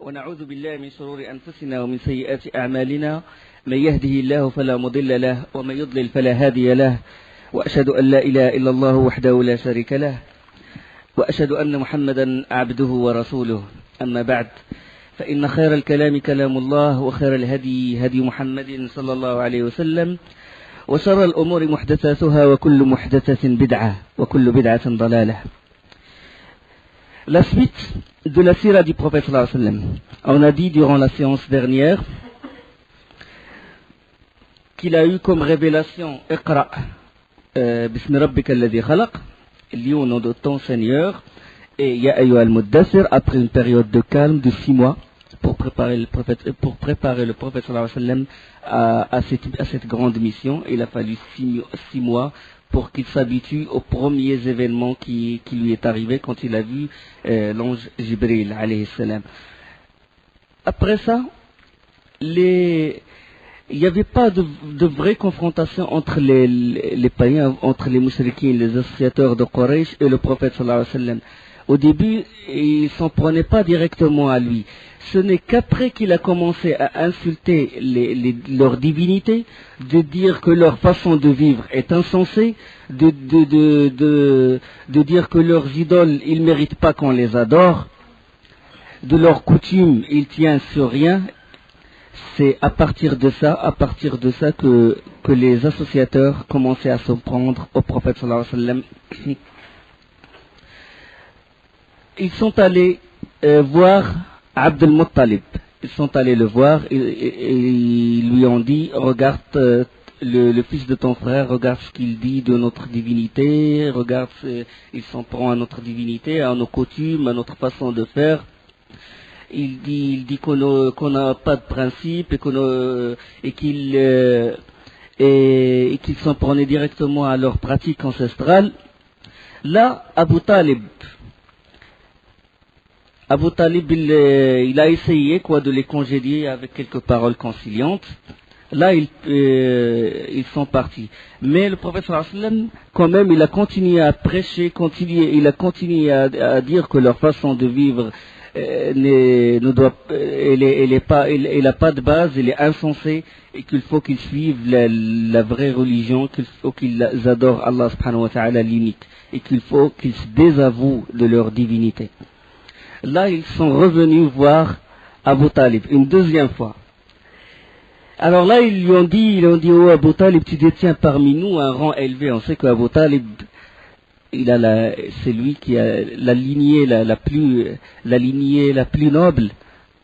ونعوذ بالله من شرور أنفسنا ومن سيئات أعمالنا من يهده الله فلا مضل له ومن يضلل فلا هادي له وأشهد أن لا إله إلا الله وحده لا شريك له وأشهد أن محمدا عبده ورسوله أما بعد فإن خير الكلام كلام الله وخير الهدي هدي محمد صلى الله عليه وسلم وشر الأمور محدثاتها وكل محدثة بدعة وكل بدعة ضلالة. La suite de la sira du prophète sallallahu alayhi wa sallam. On a dit durant la séance dernière qu'il a eu comme révélation Iqra bismi rabbika alladhi khalaq, lié au nom de ton Seigneur, et Ya ayyuhal muddathir, après une période de calme de 6 mois pour préparer le prophète sallallahu alayhi wa sallam à cette grande mission. Il a fallu 6 mois pour qu'il s'habitue aux premiers événements qui lui est arrivé quand il a vu l'ange Jibril alayhi salam. Après ça, il n'y avait pas de vraie confrontation entre les païens, entre les mouchriquins, les associateurs de Quraysh et le prophète sallallahu alayhi wa sallam. Au début, ils ne s'en prenaient pas directement à lui. Ce n'est qu'après qu'il a commencé à insulter leur divinité, de dire que leur façon de vivre est insensée, de dire que leurs idoles, ils ne méritent pas qu'on les adore, de leurs coutumes, ils tiennent sur rien. C'est à partir de ça que les associateurs commençaient à s'en prendre au prophète sallallahu alayhi wa sallam. Ils sont allés voir Abd al-Muttalib. Ils sont allés le voir et ils lui ont dit: regarde le fils de ton frère, regarde ce qu'il dit de notre divinité, regarde, il s'en prend à notre divinité, à nos coutumes, à notre façon de faire. Il dit qu'on n'a pas de principe et qu'il s'en prenait directement à leur pratique ancestrale. Là, Abu Talib, il a essayé de les congédier avec quelques paroles conciliantes. Là, ils sont partis. Mais le prophète sallallahu alayhi wa sallam, quand même, il a continué à prêcher, il a continué à dire que leur façon de vivre elle n'a pas de base, elle est insensée, et qu'il faut qu'ils suivent la vraie religion, qu'il faut qu'ils adorent Allah subhanahu wa ta'ala l'unique, et qu'il faut qu'ils se désavouent de leur divinité. Là, ils sont revenus voir Abu Talib une deuxième fois. Alors là, ils lui ont dit, oh Abu Talib, tu détiens parmi nous un rang élevé. On sait qu'Abu Talib, c'est lui qui a la lignée la plus noble.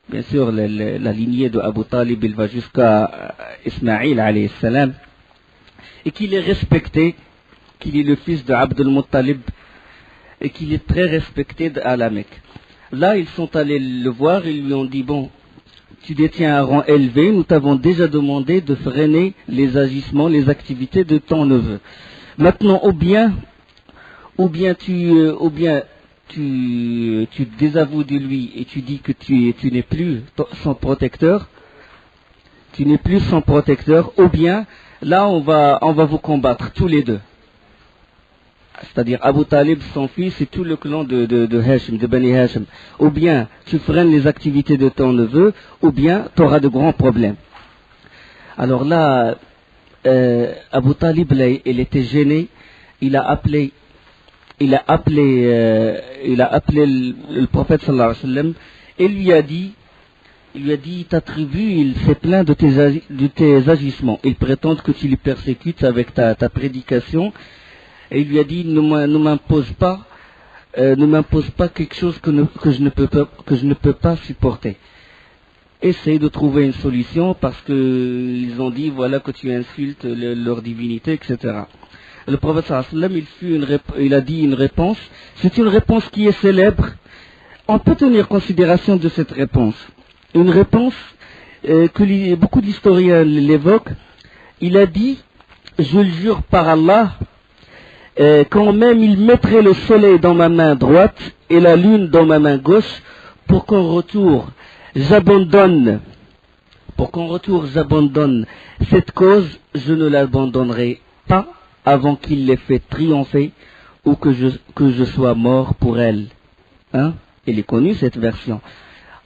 Bien sûr, la lignée de Abu Talib, il va jusqu'à Ismaïl alayhi salam, et qu'il est respecté, qu'il est le fils de Abd al-Muttalib, et qu'il est très respecté à la Mecque. Là, ils sont allés le voir, ils lui ont dit: bon, tu détiens un rang élevé, nous t'avons déjà demandé de freiner les agissements, les activités de ton neveu. Maintenant, ou bien tu te désavoues de lui et tu dis que tu n'es plus son protecteur, ou bien là on va vous combattre tous les deux. C'est-à-dire Abu Talib, son fils, et tout le clan de Hashim, de Bani Hashim. Ou bien tu freines les activités de ton neveu, ou bien tu auras de grands problèmes. Alors là, Abu Talib, il était gêné. Il a appelé le prophète sallallahu alayhi wa sallam et lui a dit, ta tribu, il s'est plaint de tes agissements. Il prétend que tu les persécutes avec ta prédication. Et il lui a dit: ne m'impose pas quelque chose que je ne peux pas supporter. Essaye de trouver une solution, parce que ils ont dit voilà que tu insultes leur divinité, etc. Le prophète sallallahu alayhi wa sallam, il a dit une réponse. C'est une réponse qui est célèbre. On peut tenir considération de cette réponse. Une réponse que beaucoup d'historiens l'évoquent. Il a dit: je le jure par Allah, quand même il mettrait le soleil dans ma main droite et la lune dans ma main gauche, pour qu'en retour j'abandonne cette cause, je ne l'abandonnerai pas avant qu'il l'ait fait triompher, ou que je sois mort pour elle. Elle est connue, cette version.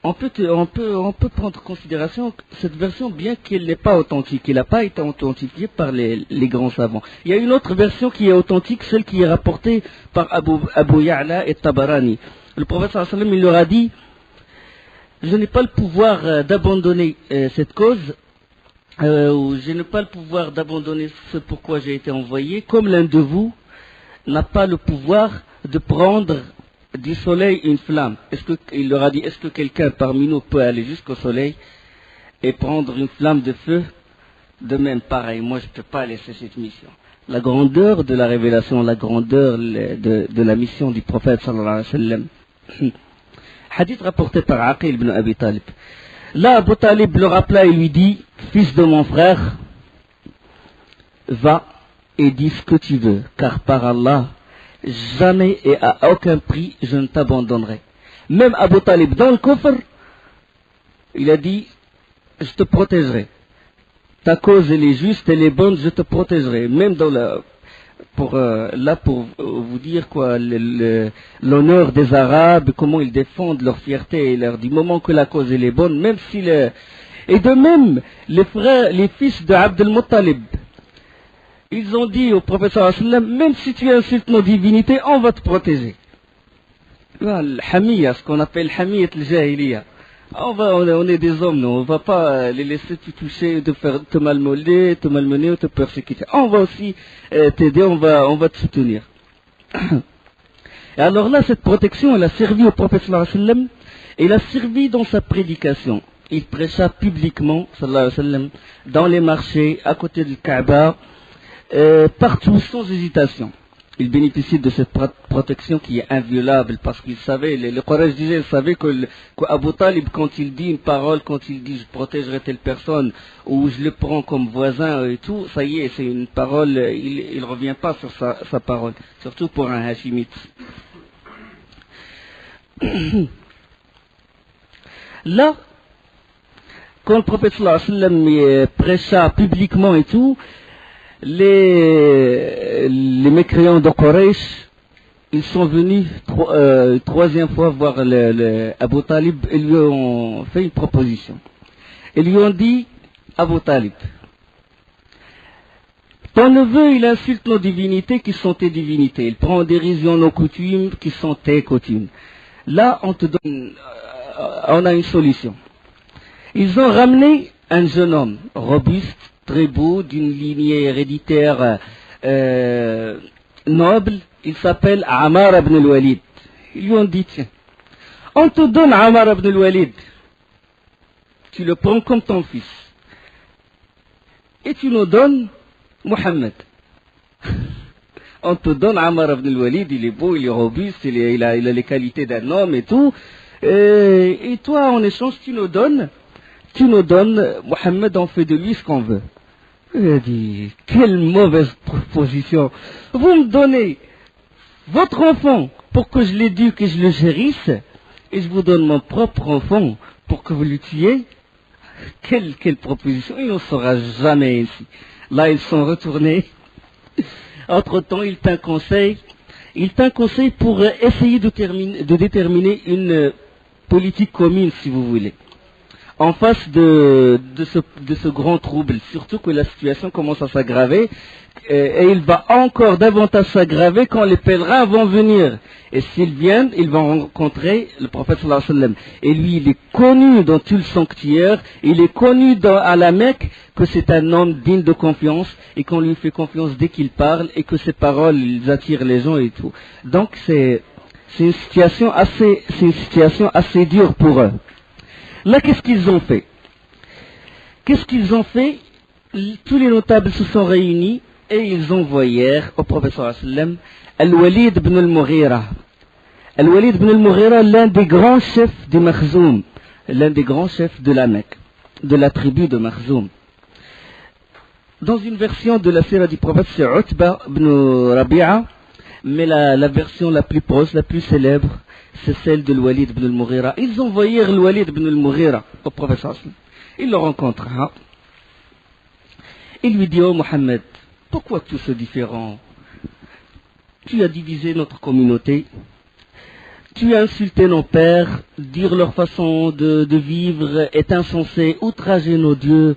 on peut prendre en considération cette version, bien qu'elle n'est pas authentique, elle n'a pas été authentifiée par les grands savants. Il y a une autre version qui est authentique, celle qui est rapportée par Abu Ya'la et Tabarani. Le prophète sallallahu alayhi wa sallam, il leur a dit: je n'ai pas le pouvoir d'abandonner cette cause, ou je n'ai pas le pouvoir d'abandonner ce pourquoi j'ai été envoyé, comme l'un de vous n'a pas le pouvoir de prendre du soleil une flamme. Il leur a dit: est-ce que quelqu'un parmi nous peut aller jusqu'au soleil et prendre une flamme de feu? De même, pareil, moi je ne peux pas laisser cette mission. La grandeur de la révélation, la grandeur de la mission du prophète sallallahu alayhi wa sallam. Hadith rapporté par Aqil ibn Abi Talib. Là, Abu Talib le rappela et lui dit: fils de mon frère, va et dis ce que tu veux, car par Allah, jamais et à aucun prix je ne t'abandonnerai. Même Abu Talib, dans le coffre, il a dit: je te protégerai. Ta cause elle est juste, elle est bonne, je te protégerai. Même dans pour vous dire quoi, l'honneur des Arabes, comment ils défendent leur fierté, du moment que la cause elle est bonne, même si et de même les fils de Abd al-Muttalib, ils ont dit au prophète sallallahu alayhi wa sallam: même si tu insultes nos divinités, on va te protéger. L'hamiyya, ce qu'on appelle hamiyat al-jahiliya. On est des hommes, non, on ne va pas les laisser te toucher, te malmener ou te persécuter. On va aussi t'aider, on va te soutenir. Et alors là, cette protection, elle a servi au prophète sallallahu alayhi wa sallam, et elle a servi dans sa prédication. Il prêcha publiquement, sallallahu alayhi wa sallam, dans les marchés, à côté du Kaaba, partout, sans hésitation. Il bénéficie de cette protection qui est inviolable, parce qu'il savait, les Quraysh disaient, ils savaient qu'Abu Talib, quand il dit une parole, quand il dit je protégerai telle personne, ou je le prends comme voisin et tout, ça y est, c'est une parole, il ne revient pas sur sa parole, surtout pour un Hashimite. Là, quand le prophète sallallahu alayhi wa sallam prêcha publiquement et tout, les mécréants de Quraysh, ils sont venus troisième fois voir Abu Talib et lui ont fait une proposition. Ils lui ont dit: Abu Talib, ton neveu il insulte nos divinités qui sont tes divinités, il prend en dérision nos coutumes qui sont tes coutumes. Là on a une solution. Ils ont ramené un jeune homme robuste, très beau, d'une lignée héréditaire noble, il s'appelle Ammar ibn al-Walid. Ils lui ont dit: tiens, on te donne Ammar ibn al-Walid, tu le prends comme ton fils, et tu nous donnes Mohammed. On te donne Ammar ibn al-Walid, il est beau, il est robuste, il a les qualités d'un homme et tout, et toi en échange tu nous donnes Mohammed, on fait de lui ce qu'on veut. Il a dit: quelle mauvaise proposition. Vous me donnez votre enfant pour que je l'éduque et je le chérisse, et je vous donne mon propre enfant pour que vous le tuiez. Quelle proposition. Il n'en sera jamais ainsi. Là, ils sont retournés. Entre-temps, il tint conseil pour essayer de déterminer une politique commune, si vous voulez, en face de ce grand trouble, surtout que la situation commence à s'aggraver, et il va encore davantage s'aggraver quand les pèlerins vont venir. Et s'ils viennent, ils vont rencontrer le prophète sallallahu alayhi wa sallam. Et lui, il est connu dans tout le sanctuaire, il est connu à la Mecque que c'est un homme digne de confiance, et qu'on lui fait confiance dès qu'il parle, et que ses paroles, ils attirent les gens et tout. Donc c'est une situation assez dure pour eux. Là, qu'est-ce qu'ils ont fait? Tous les notables se sont réunis et ils envoyèrent au prophète sallallahu alayhi wa sallam Al-Walid ibn al-Mughira. Al-Walid ibn al-Mughira, l'un des grands chefs de Makhzoum, l'un des grands chefs de la Mecque, de la tribu de Makhzoum. Dans une version de la sira du prophète, c'est Utba ibn Rabi'a, mais la version la plus proche, la plus célèbre, c'est celle de Walid ibn al-Mughira. Ils envoyèrent Walid ibn al-Mughira au prophète sallallahu alayhi wa sallam. Il le rencontra. Il lui dit: oh Mohammed, pourquoi tout ce différent? Tu as divisé notre communauté, Tu as insulté nos pères, dire leur façon de vivre est insensé, outrager nos dieux.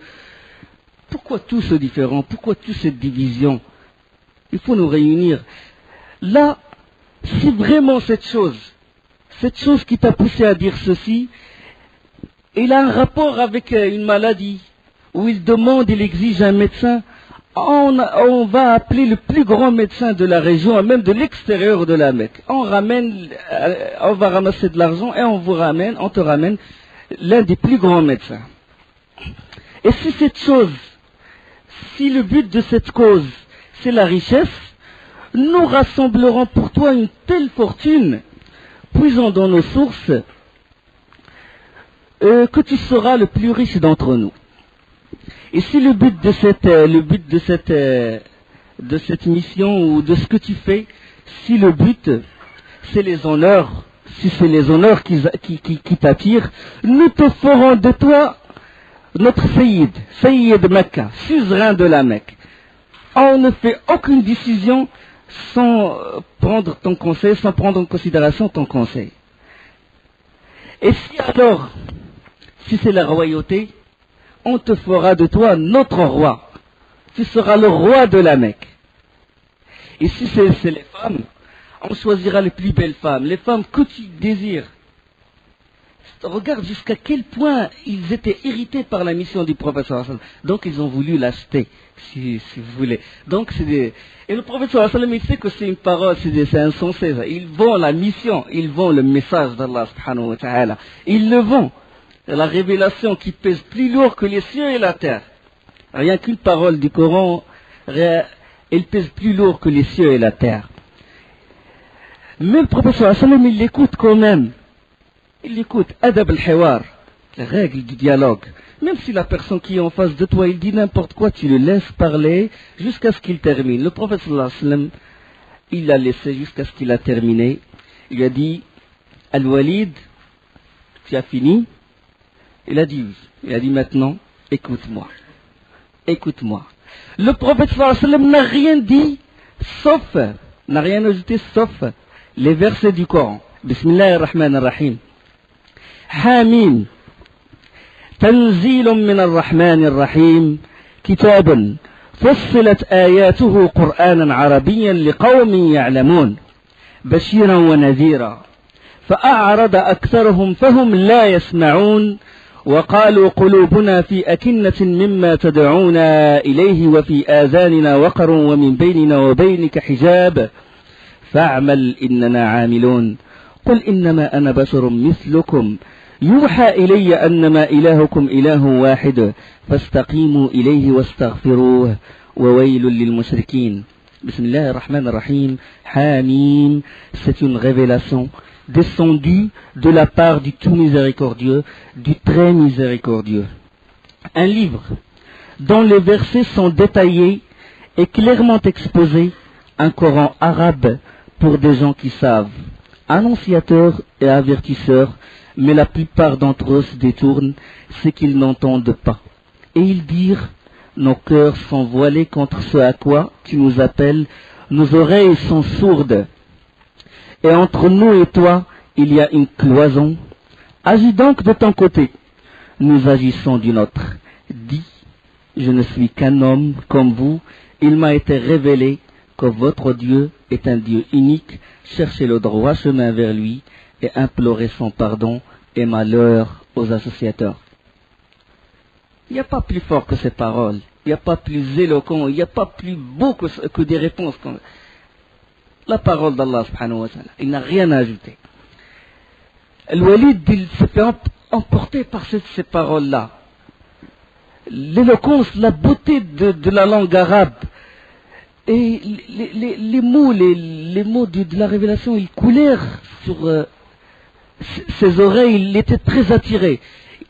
Pourquoi tout ce différent? Pourquoi toute cette division? Il faut nous réunir. Là, si vraiment cette chose qui t'a poussé à dire ceci, il a un rapport avec une maladie, où il exige un médecin, on va appeler le plus grand médecin de la région, même de l'extérieur de la Mecque. On va ramasser de l'argent et on te ramène l'un des plus grands médecins. Et si le but de cette cause, c'est la richesse, nous rassemblerons pour toi une telle fortune, puisons dans nos sources, que tu seras le plus riche d'entre nous. Et si le but de cette mission ou de ce que tu fais, si le but c'est les honneurs, si c'est les honneurs qui t'attirent, nous te ferons de toi notre Sayyid Mecca, suzerain de la Mecque. On ne fait aucune décision sans prendre ton conseil, sans prendre en considération ton conseil. Et si c'est la royauté, on te fera de toi notre roi. Tu seras le roi de la Mecque. Et si c'est les femmes, on choisira les plus belles femmes, les femmes que tu désires. Regarde jusqu'à quel point ils étaient irrités par la mission du prophète. Donc ils ont voulu l'acheter, si vous voulez. Et le prophète, il sait que c'est une parole, c'est insensé. Ils vont la mission, ils vont le message d'Allah subhanahu wa ta'ala. Ils le vont. La révélation qui pèse plus lourd que les cieux et la terre. Rien qu'une parole du Coran, elle pèse plus lourd que les cieux et la terre. Mais le prophète, il l'écoute quand même. Il écoute, adab al-hiwar, les règles du dialogue. Même si la personne qui est en face de toi, il dit n'importe quoi, tu le laisses parler jusqu'à ce qu'il termine. Le prophète sallallahu alayhi wa sallam, il l'a laissé jusqu'à ce qu'il a terminé. Il lui a dit, Al-Walid, tu as fini? Il a dit oui. Il a dit maintenant, écoute-moi. Écoute-moi. Le prophète sallallahu alayhi wa sallam n'a rien dit, n'a rien ajouté sauf les versets du Coran. Bismillahir Rahmanir Rahim. حاميم تنزيل من الرحمن الرحيم كتاب فصلت آياته قرآنا عربيا لقوم يعلمون بشيرا ونذيرا فأعرض أكثرهم فهم لا يسمعون وقالوا قلوبنا في أكنة مما تدعونا إليه وفي آذاننا وقر ومن بيننا وبينك حجاب فاعمل إننا عاملون قل إنما أنا بشر مثلكم يوحى إلي أنما إلهكم إله واحد فاستقيموا إليه واستغفروه وويل للمشركين. Bismillah ar-Rahman ar-Rahim. Hamim, c'est une révélation descendue de la part du tout miséricordieux, du très miséricordieux. Un livre dont les versets sont détaillés et clairement exposés, un Coran arabe pour des gens qui savent, annonciateur et avertisseur, mais la plupart d'entre eux se détournent, c'est qu'ils n'entendent pas. Et ils dirent, nos cœurs sont voilés contre ce à quoi tu nous appelles, nos oreilles sont sourdes. Et entre nous et toi, il y a une cloison. Agis donc de ton côté, nous agissons du nôtre. Dis, je ne suis qu'un homme comme vous, il m'a été révélé que votre Dieu est un Dieu unique, cherchez le droit chemin vers lui et implorez son pardon et malheur aux associateurs. Il n'y a pas plus fort que ces paroles, il n'y a pas plus éloquent, il n'y a pas plus beau que des réponses. La parole d'Allah subhanahu wa ta'ala, il n'a rien à ajouter. Al-Walid, il se fait emporter par ces paroles-là. L'éloquence, la beauté de la langue arabe, et les mots de la révélation, ils coulèrent sur ses oreilles, il était très attiré.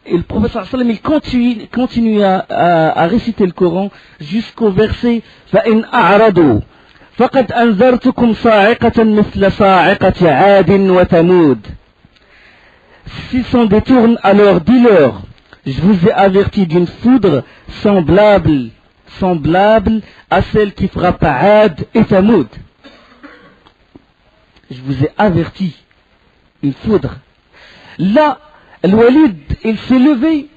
Et le prophète sallam, il continue à réciter le Coran jusqu'au verset فَإِنْ أَعْرَضُوا فَقَدْ أَنذَرْتُكُمْ صَاعِقَةً مِثْلَ صَاعِقَةِ عَادٍ وَثَمُودَ. S'ils s'en détournent, alors dis-leur, je vous ai averti d'une foudre semblable à celle qui frappe Aad et Thamoud. Je vous ai averti une foudre. Là, Al-Walid, il s'est levé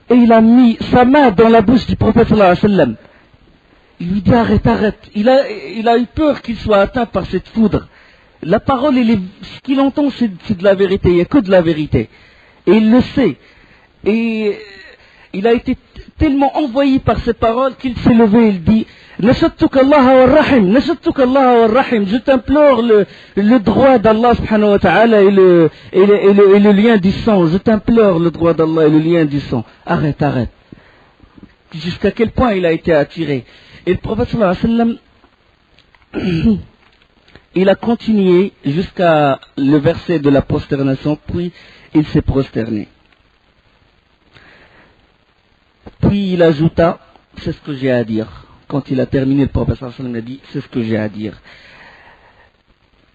et il a mis sa main dans la bouche du prophète sallallahu alayhi wa sallam. Il lui dit arrête, arrête. Il a eu peur qu'il soit atteint par cette foudre. La parole, ce qu'il entend, c'est de la vérité. Il n'y a que de la vérité. Et il le sait. Et il a été tellement envoyé par ces paroles qu'il s'est levé. Il dit Nashattuka Allah wa rahim, Nashattuka Allah wa rahim. Je t'implore le droit d'Allah subhanahu wa ta'ala et le lien du sang. Je t'implore le droit d'Allah et le lien du sang. Arrête, arrête. Jusqu'à quel point il a été attiré. Et le prophète sallallahu alayhi wa sallam, il a continué jusqu'à le verset de la prosternation, puis il s'est prosterné. Puis il ajouta, c'est ce que j'ai à dire. Quand il a terminé, le prophète sallallahu alayhi wa sallam a dit, c'est ce que j'ai à dire.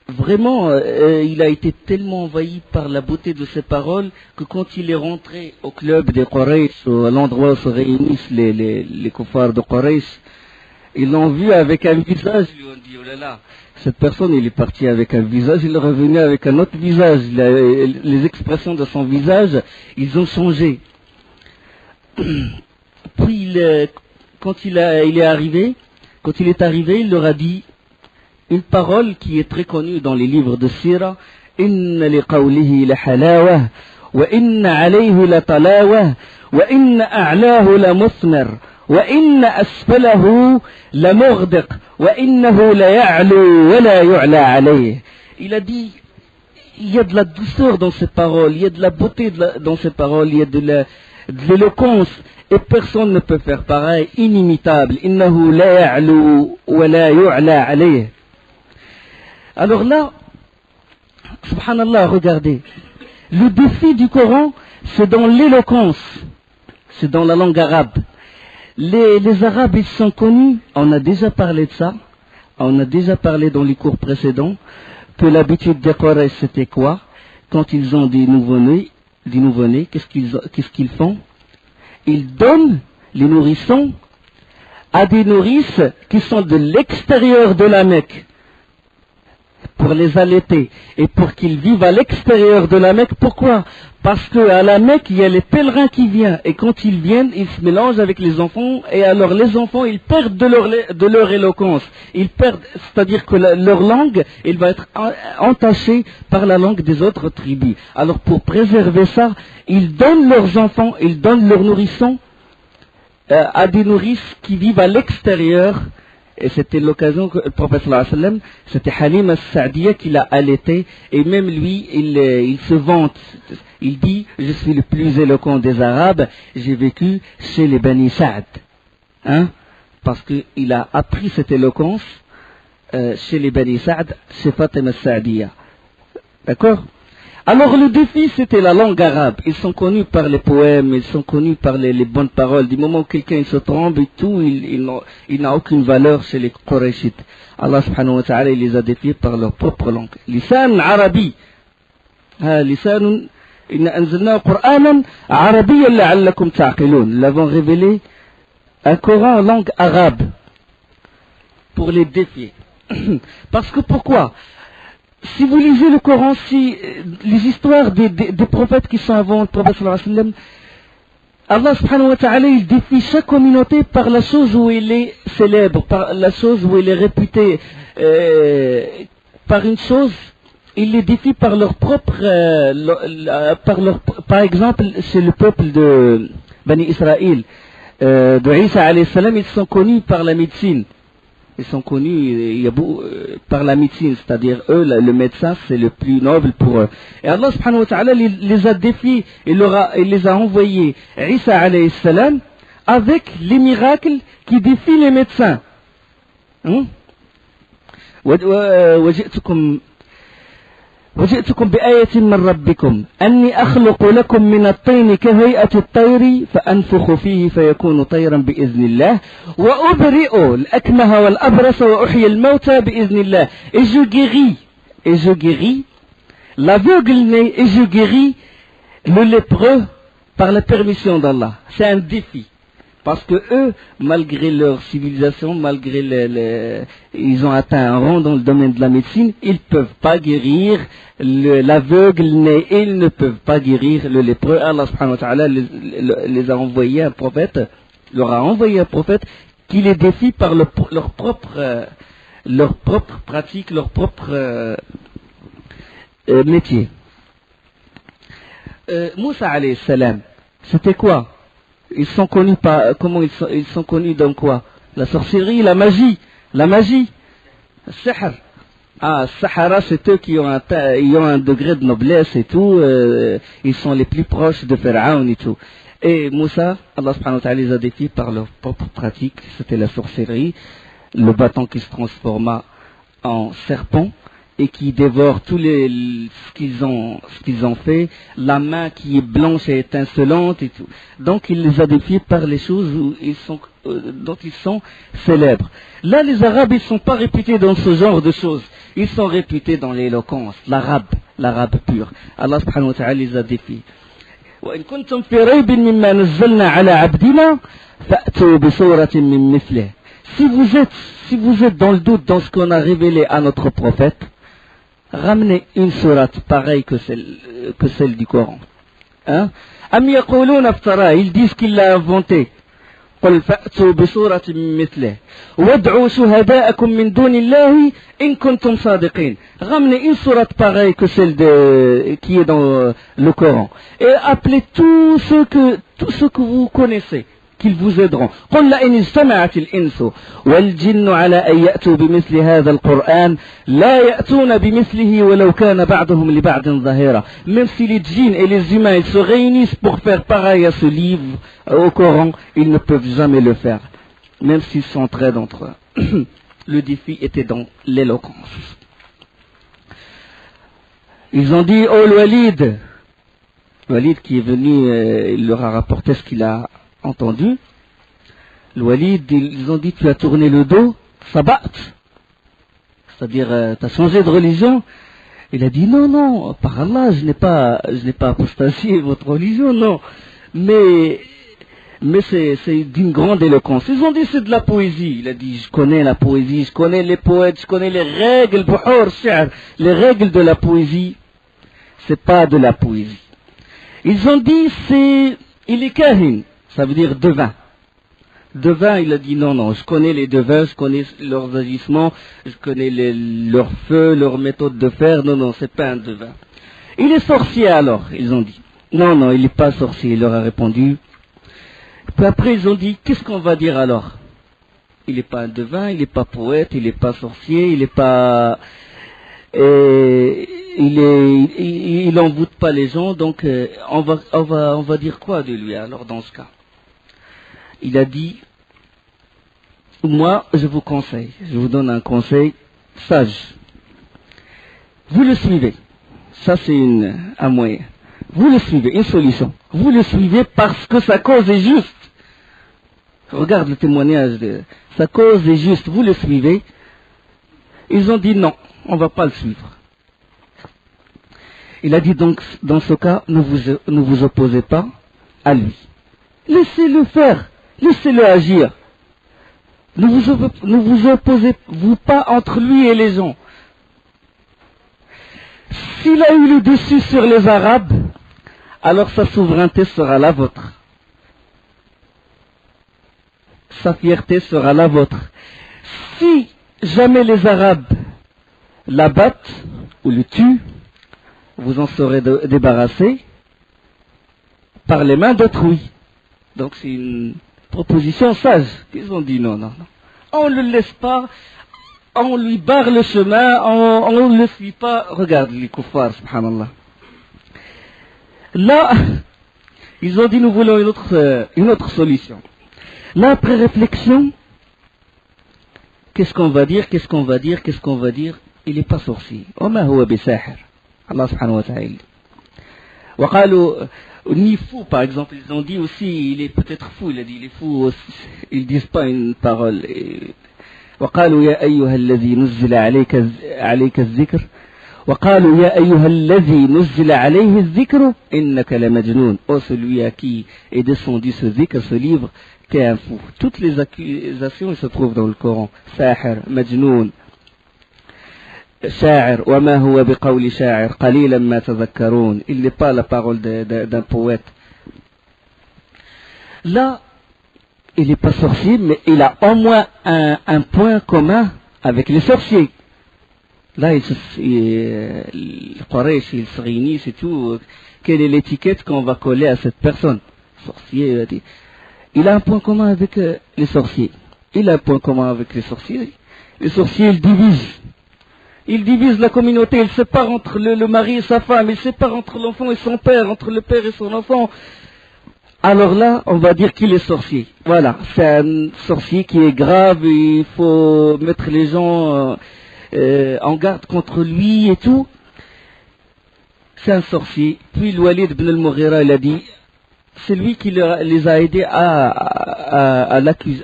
Vraiment, il a été tellement envahi par la beauté de ses paroles que quand il est rentré au club des Quraysh, à l'endroit où se réunissent les kuffars de Quraysh, ils l'ont vu avec un visage, ils lui ont dit, oh là là, cette personne, il est parti avec un visage, il est revenu avec un autre visage. Les expressions de son visage, ils ont changé. Puis, quand il est arrivé, il leur a dit une parole qui est très connue dans les livres de Sira. Inna li qawlihi la halawa, wa inna alayhi la talawa, wa inna a'lahu la musmir, wa inna asfalahu la mughdiq, wa innahu la ya'lu wa la yu'la alayhi. Il a dit, il y a de la douceur dans ces paroles, il y a de la beauté dans ces paroles, il y a de l'éloquence, et personne ne peut faire pareil, inimitable. Innahu la ya'lu wa la yu'la alayhi. Alors là, subhanallah, regardez, le défi du Coran, c'est dans l'éloquence, c'est dans la langue arabe. Les Arabes, ils sont connus, on a déjà parlé de ça, on a déjà parlé dans les cours précédents, que l'habitude des Quraysh, c'était quoi? Quand ils ont des nouveau-nés, qu'est-ce qu'ils font? Ils donnent les nourrissons à des nourrices qui sont de l'extérieur de la Mecque, pour les allaiter et pour qu'ils vivent à l'extérieur de la Mecque. Pourquoi? Parce qu'à la Mecque, il y a les pèlerins qui viennent, et quand ils viennent, ils se mélangent avec les enfants, et alors les enfants, ils perdent de leur éloquence. Ils perdent, c'est-à-dire que leur langue, elle va être entachée par la langue des autres tribus. Alors pour préserver ça, ils donnent leurs enfants, ils donnent leurs nourrissons à des nourrices qui vivent à l'extérieur. Et c'était l'occasion que le prophète sallallahu alayhi wa sallam, c'était Halim al-Sa'diya qui l'a allaité, et même lui, il se vante. Il dit, je suis le plus éloquent des Arabes, j'ai vécu chez les Bani Sa'd. Hein? Parce qu'il a appris cette éloquence chez les Bani Sa'd, chez Fatima al-Sa'diya. D'accord? Alors le défi, c'était la langue arabe. Ils sont connus par les poèmes, ils sont connus par les bonnes paroles. Du moment où quelqu'un se trompe et tout, il n'a aucune valeur chez les Qurayshites. Allah subhanahu wa ta'ala, il les a défiés par leur propre langue. Lisan arabi. Lisan, inna anzalna Qur'anan arabiyyan la'allakum ta'qilun. Nous l'avons révélé un Coran en langue arabe pour les défier. Parce que pourquoi? Si vous lisez le Coran, si les histoires des prophètes qui sont avant le prophète sallallahu alayhi wa sallam, Allah subhanahu wa ta'ala, il défie chaque communauté par la chose où il est célèbre, par la chose où il est réputé, par une chose, il les défie par leur propre, par exemple, c'est le peuple de Bani Israël, de Isa alayhi salam, ils sont connus par la médecine. Ils sont connus par la médecine, c'est-à-dire eux, le médecin, c'est le plus noble pour eux. Et Allah subhanahu wa ta'ala les a défiés, il les a envoyés, Isa alayhi salam, avec les miracles qui défient les médecins. وجئتكم بآية من ربكم أني أخلق لكم من الطين كهيئة الطير فأنفخ فيه فيكون طيرا بإذن الله وأبرئ الأكمه والأبرص وأحيي الموتى بإذن الله. Et je guéris l'aveugle-né et je guéris le lépreux par la permission d'Allah. C'est un défi. Parce que eux, malgré leur civilisation, malgré ils ont atteint un rang dans le domaine de la médecine, ils ne peuvent pas guérir l'aveugle né, et ils ne peuvent pas guérir le lépreux. Allah subhanahu wa ta'ala les a envoyé un prophète, leur a envoyé un prophète qui les défie par leur propre pratique, leur propre métier. Moussa alayhi salam, c'était quoi? Ils sont connus par comment ils sont connus dans quoi? La sorcellerie, la magie, sihr. Ah, Sahara, c'est eux qui ont un degré de noblesse et tout. Ils sont les plus proches de Pharaon et tout. Et Moussa, Allah subhanahu wa ta'ala les a défiés par leur propre pratique. C'était la sorcellerie, le bâton qui se transforma en serpent et qui dévore ce qu'ils ont fait, la main qui est blanche et étincelante et tout. Donc il les a défiés par les choses dont ils sont célèbres. Là, les Arabes, ils ne sont pas réputés dans ce genre de choses. Ils sont réputés dans l'éloquence, l'arabe pur. Allah subhanahu wa ta'ala les a défiés. وإن كنتم في ريب مما نزلنا على عبدنا فأتوا بسورة من مثله. Si vous êtes dans le doute dans ce qu'on a révélé à notre prophète, ramenez une sourate pareille que celle du Coran. Hein? Am yaquluna iftara, ils disent qu'il l'a inventé. قل فأتوا بسورة من مثله وادعوا شهداءكم من دون الله إن كنتم صادقين. Ramenez une sourate pareille que celle qui est dans le Coran et appelez tous ceux que vous connaissez qu'ils vous aideront. قل لئن اجتمعت الإنس والجن على أن يأتوا بمثل هذا القرآن لا يأتون بمثله ولو كان بعضهم لبعض ظهيرا. Même si les djinns et les humains ils se réunissent pour faire pareil à ce livre, au Coran, ils ne peuvent jamais le faire, même s'ils s'entraident entre eux. Le défi était dans l'éloquence. Ils ont dit, oh le Walid qui est venu, il leur a rapporté ce qu'il a entendu. Le Walid, ils ont dit, tu as tourné le dos, sabat, c'est-à-dire tu as changé de religion. Il a dit, non, par Allah, je n'ai pas apostasié votre religion, non, mais c'est d'une grande éloquence. Ils ont dit, c'est de la poésie. Il a dit, je connais la poésie, je connais les poètes, je connais les règles, les règles de la poésie, c'est pas de la poésie. Ils ont dit, il est kahin, ça veut dire devin. Devin, il a dit non, je connais les devins, je connais leurs agissements, je connais leur feu, leur méthode de faire, non, c'est pas un devin. Il est sorcier alors, ils ont dit. Non, il n'est pas sorcier, il leur a répondu. Puis après, ils ont dit, qu'est-ce qu'on va dire alors? Il n'est pas un devin, il n'est pas poète, il n'est pas sorcier, il n'est pas... il n'envoûte pas les gens, donc on va dire quoi de lui alors dans ce cas? Il a dit, moi je vous donne un conseil sage. Vous le suivez, ça c'est un moyen. Vous le suivez, une solution. Vous le suivez parce que sa cause est juste. Regarde le témoignage, sa cause est juste, vous le suivez. Ils ont dit non, on ne va pas le suivre. Il a dit donc, dans ce cas, ne vous opposez pas à lui. Laissez-le faire, laissez-le agir. Ne vous opposez-vous pas entre lui et les gens. S'il a eu le dessus sur les Arabes, alors sa souveraineté sera la vôtre. Sa fierté sera la vôtre. Si jamais les Arabes l'abattent ou le tuent, vous en serez débarrassé par les mains d'autrui. Donc c'est une proposition sage. Ils ont dit non. On ne le laisse pas, on lui barre le chemin, on ne le suit pas. Regarde les kuffars, subhanallah. Là, ils ont dit nous voulons une autre solution. Là, après réflexion, qu'est-ce qu'on va dire? Il n'est pas sorcier. وما هو بساحر. Allah subhanahu wa ta'ala. وقالوا ni fou, par exemple, ils ont dit aussi, il est peut-être fou, il a dit, il est fou aussi. Ils disent pas une parole. وقالوا يا أيها الذي نزل عليك الذكر وقالوا يا أيها الذي نزل عليه الذكر إنك لمجنون. Oh, celui à qui est descendu ce dhikr, ce livre, t'es un fou. Toutes les accusations se trouvent dans le Coran. Sahir, Majnoun, Sha'ir, wa ma huwa biqawli sha'ir, qalilan ma tadhakkaroun. Il n'est pas la parole d'un poète. Là, il n'est pas sorcier, mais il a au moins un point commun avec les sorciers. Là, les Quraysh, ils se réunissent et tout. Quelle est l'étiquette qu'on va coller à cette personne? Sorcier, il a un point commun avec les sorciers. Il a un point commun avec les sorciers. Les sorciers, ils divisent. Ils divisent la communauté. Ils séparent entre le mari et sa femme. Ils séparent entre l'enfant et son père, entre le père et son enfant. Alors là, on va dire qu'il est sorcier. Voilà, c'est un sorcier qui est grave. Il faut mettre les gens en garde contre lui et tout. C'est un sorcier. Puis le Walid ibn al-Mughira, il a dit, c'est lui qui les a aidés à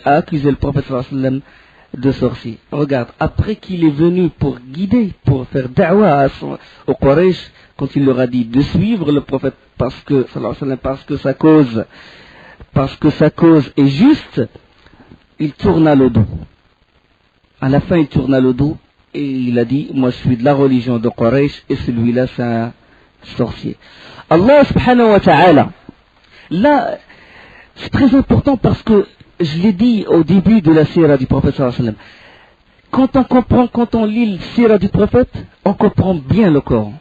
accuser le prophète sallallahu alayhi wa sallam de sorcier. Regarde, après qu'il est venu pour guider, pour faire da'wah au Quraysh, quand il leur a dit de suivre le prophète parce que sa cause est juste, il tourna le dos. À la fin, il tourna le dos et il a dit, moi je suis de la religion de Quraysh et celui-là c'est un sorcier. Allah subhanahu wa ta'ala, là, c'est très important parce que je l'ai dit au début de la sira du prophète sallallahu alayhi wa sallam. Quand on lit le sira du prophète, on comprend bien le Coran.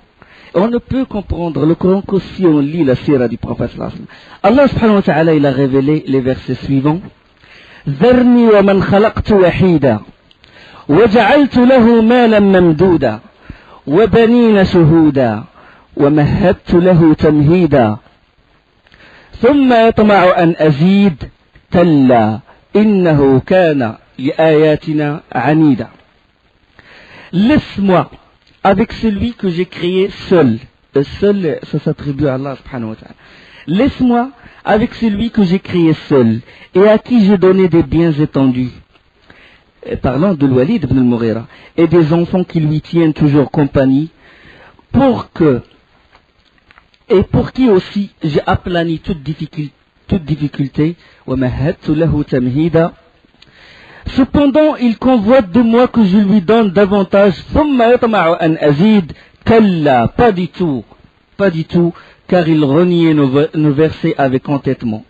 On ne peut comprendre le Coran que si on lit la sira du prophète sallallahu alayhi wa sallam. Allah subhanahu wa ta'ala, il a révélé les versets suivants. ذرني ومن خلقت وحيدا وجعلت له مالا ممدودا وبنين شهودا ومهدت له تمهيدا ثم يطمع أن أزيد كلا إنه كان لآياتنا عنيدا. Laisse-moi avec celui que j'ai créé seul. Seul, ça s'attribue à Allah subhanahu wa ta'ala. Laisse-moi avec celui que j'ai créé seul et à qui j'ai donné des biens étendus. Parlant de Walid ibn al-Mughira et des enfants qui lui tiennent toujours compagnie pour qui aussi j'ai aplani toute difficulté. Cependant, il convoite de moi que je lui donne davantage. Pas du tout, car il reniait nos versets avec entêtement.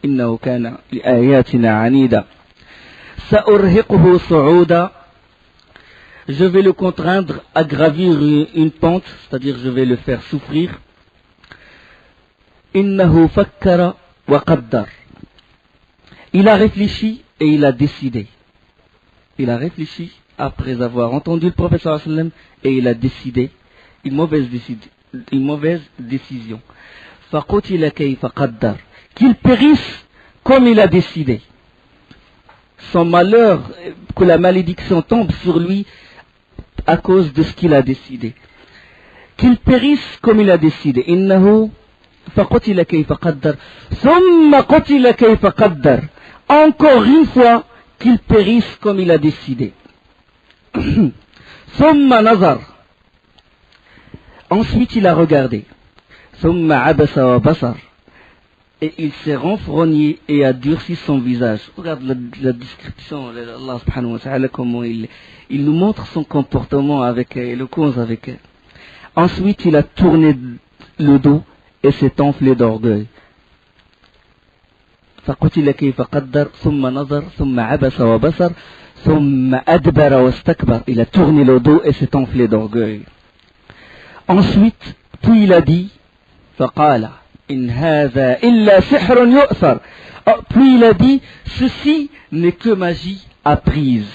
Je vais le contraindre à gravir une pente, c'est-à-dire je vais le faire souffrir. Innahu fakkara wa qaddar. Il a réfléchi et il a décidé. Il a réfléchi après avoir entendu le prophète sallallahu alayhi wa sallam et il a décidé une mauvaise décision. Faqutila kayfa qaddar. Qu'il périsse comme il a décidé. Son malheur, que la malédiction tombe sur lui à cause de ce qu'il a décidé. Qu'il périsse comme il a décidé. Innahu faqutila kayfa qaddar. Thumma qutila kayfa qaddar. Encore une fois, qu'il périsse comme il a décidé. Thumma nazar. Ensuite, il a regardé. Thumma abasa wa basar. Et il s'est renfrogné et a durci son visage. Regarde la description, Allah subhanahu wa ta'ala, comment il nous montre son comportement avec le cause avec elle. Ensuite, il a tourné le dos et s'est enflé d'orgueil. فقتل كيف قدر ثم نظر ثم عبس وبصر ثم أدبر واستكبر. Il a tourné le dos et s'est enflé d'orgueil. Ensuite, puis il a dit فقال إن هذا إلا سحر يؤثر. Puis il a dit, ceci n'est que magie apprise.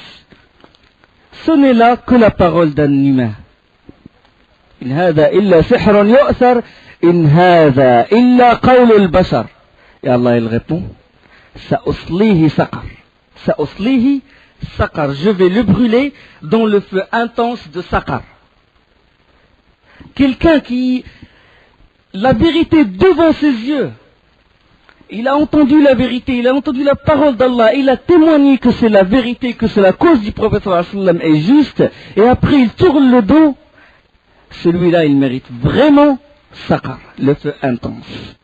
Ce n'est là que la parole d'un humain. إن هذا إلا سحر يؤثر إن هذا إلا قول البشر. Et Allah il répond, سأصليه سقر. سأصليه سقر. Je vais le brûler dans le feu intense de Saqar. Quelqu'un qui la vérité devant ses yeux. Il a entendu la vérité, il a entendu la parole d'Allah, il a témoigné que c'est la vérité, que c'est la cause du prophète sallallahu alayhi wa sallam est juste, et après il tourne le dos. celui-là, il mérite vraiment Saqar, le feu intense.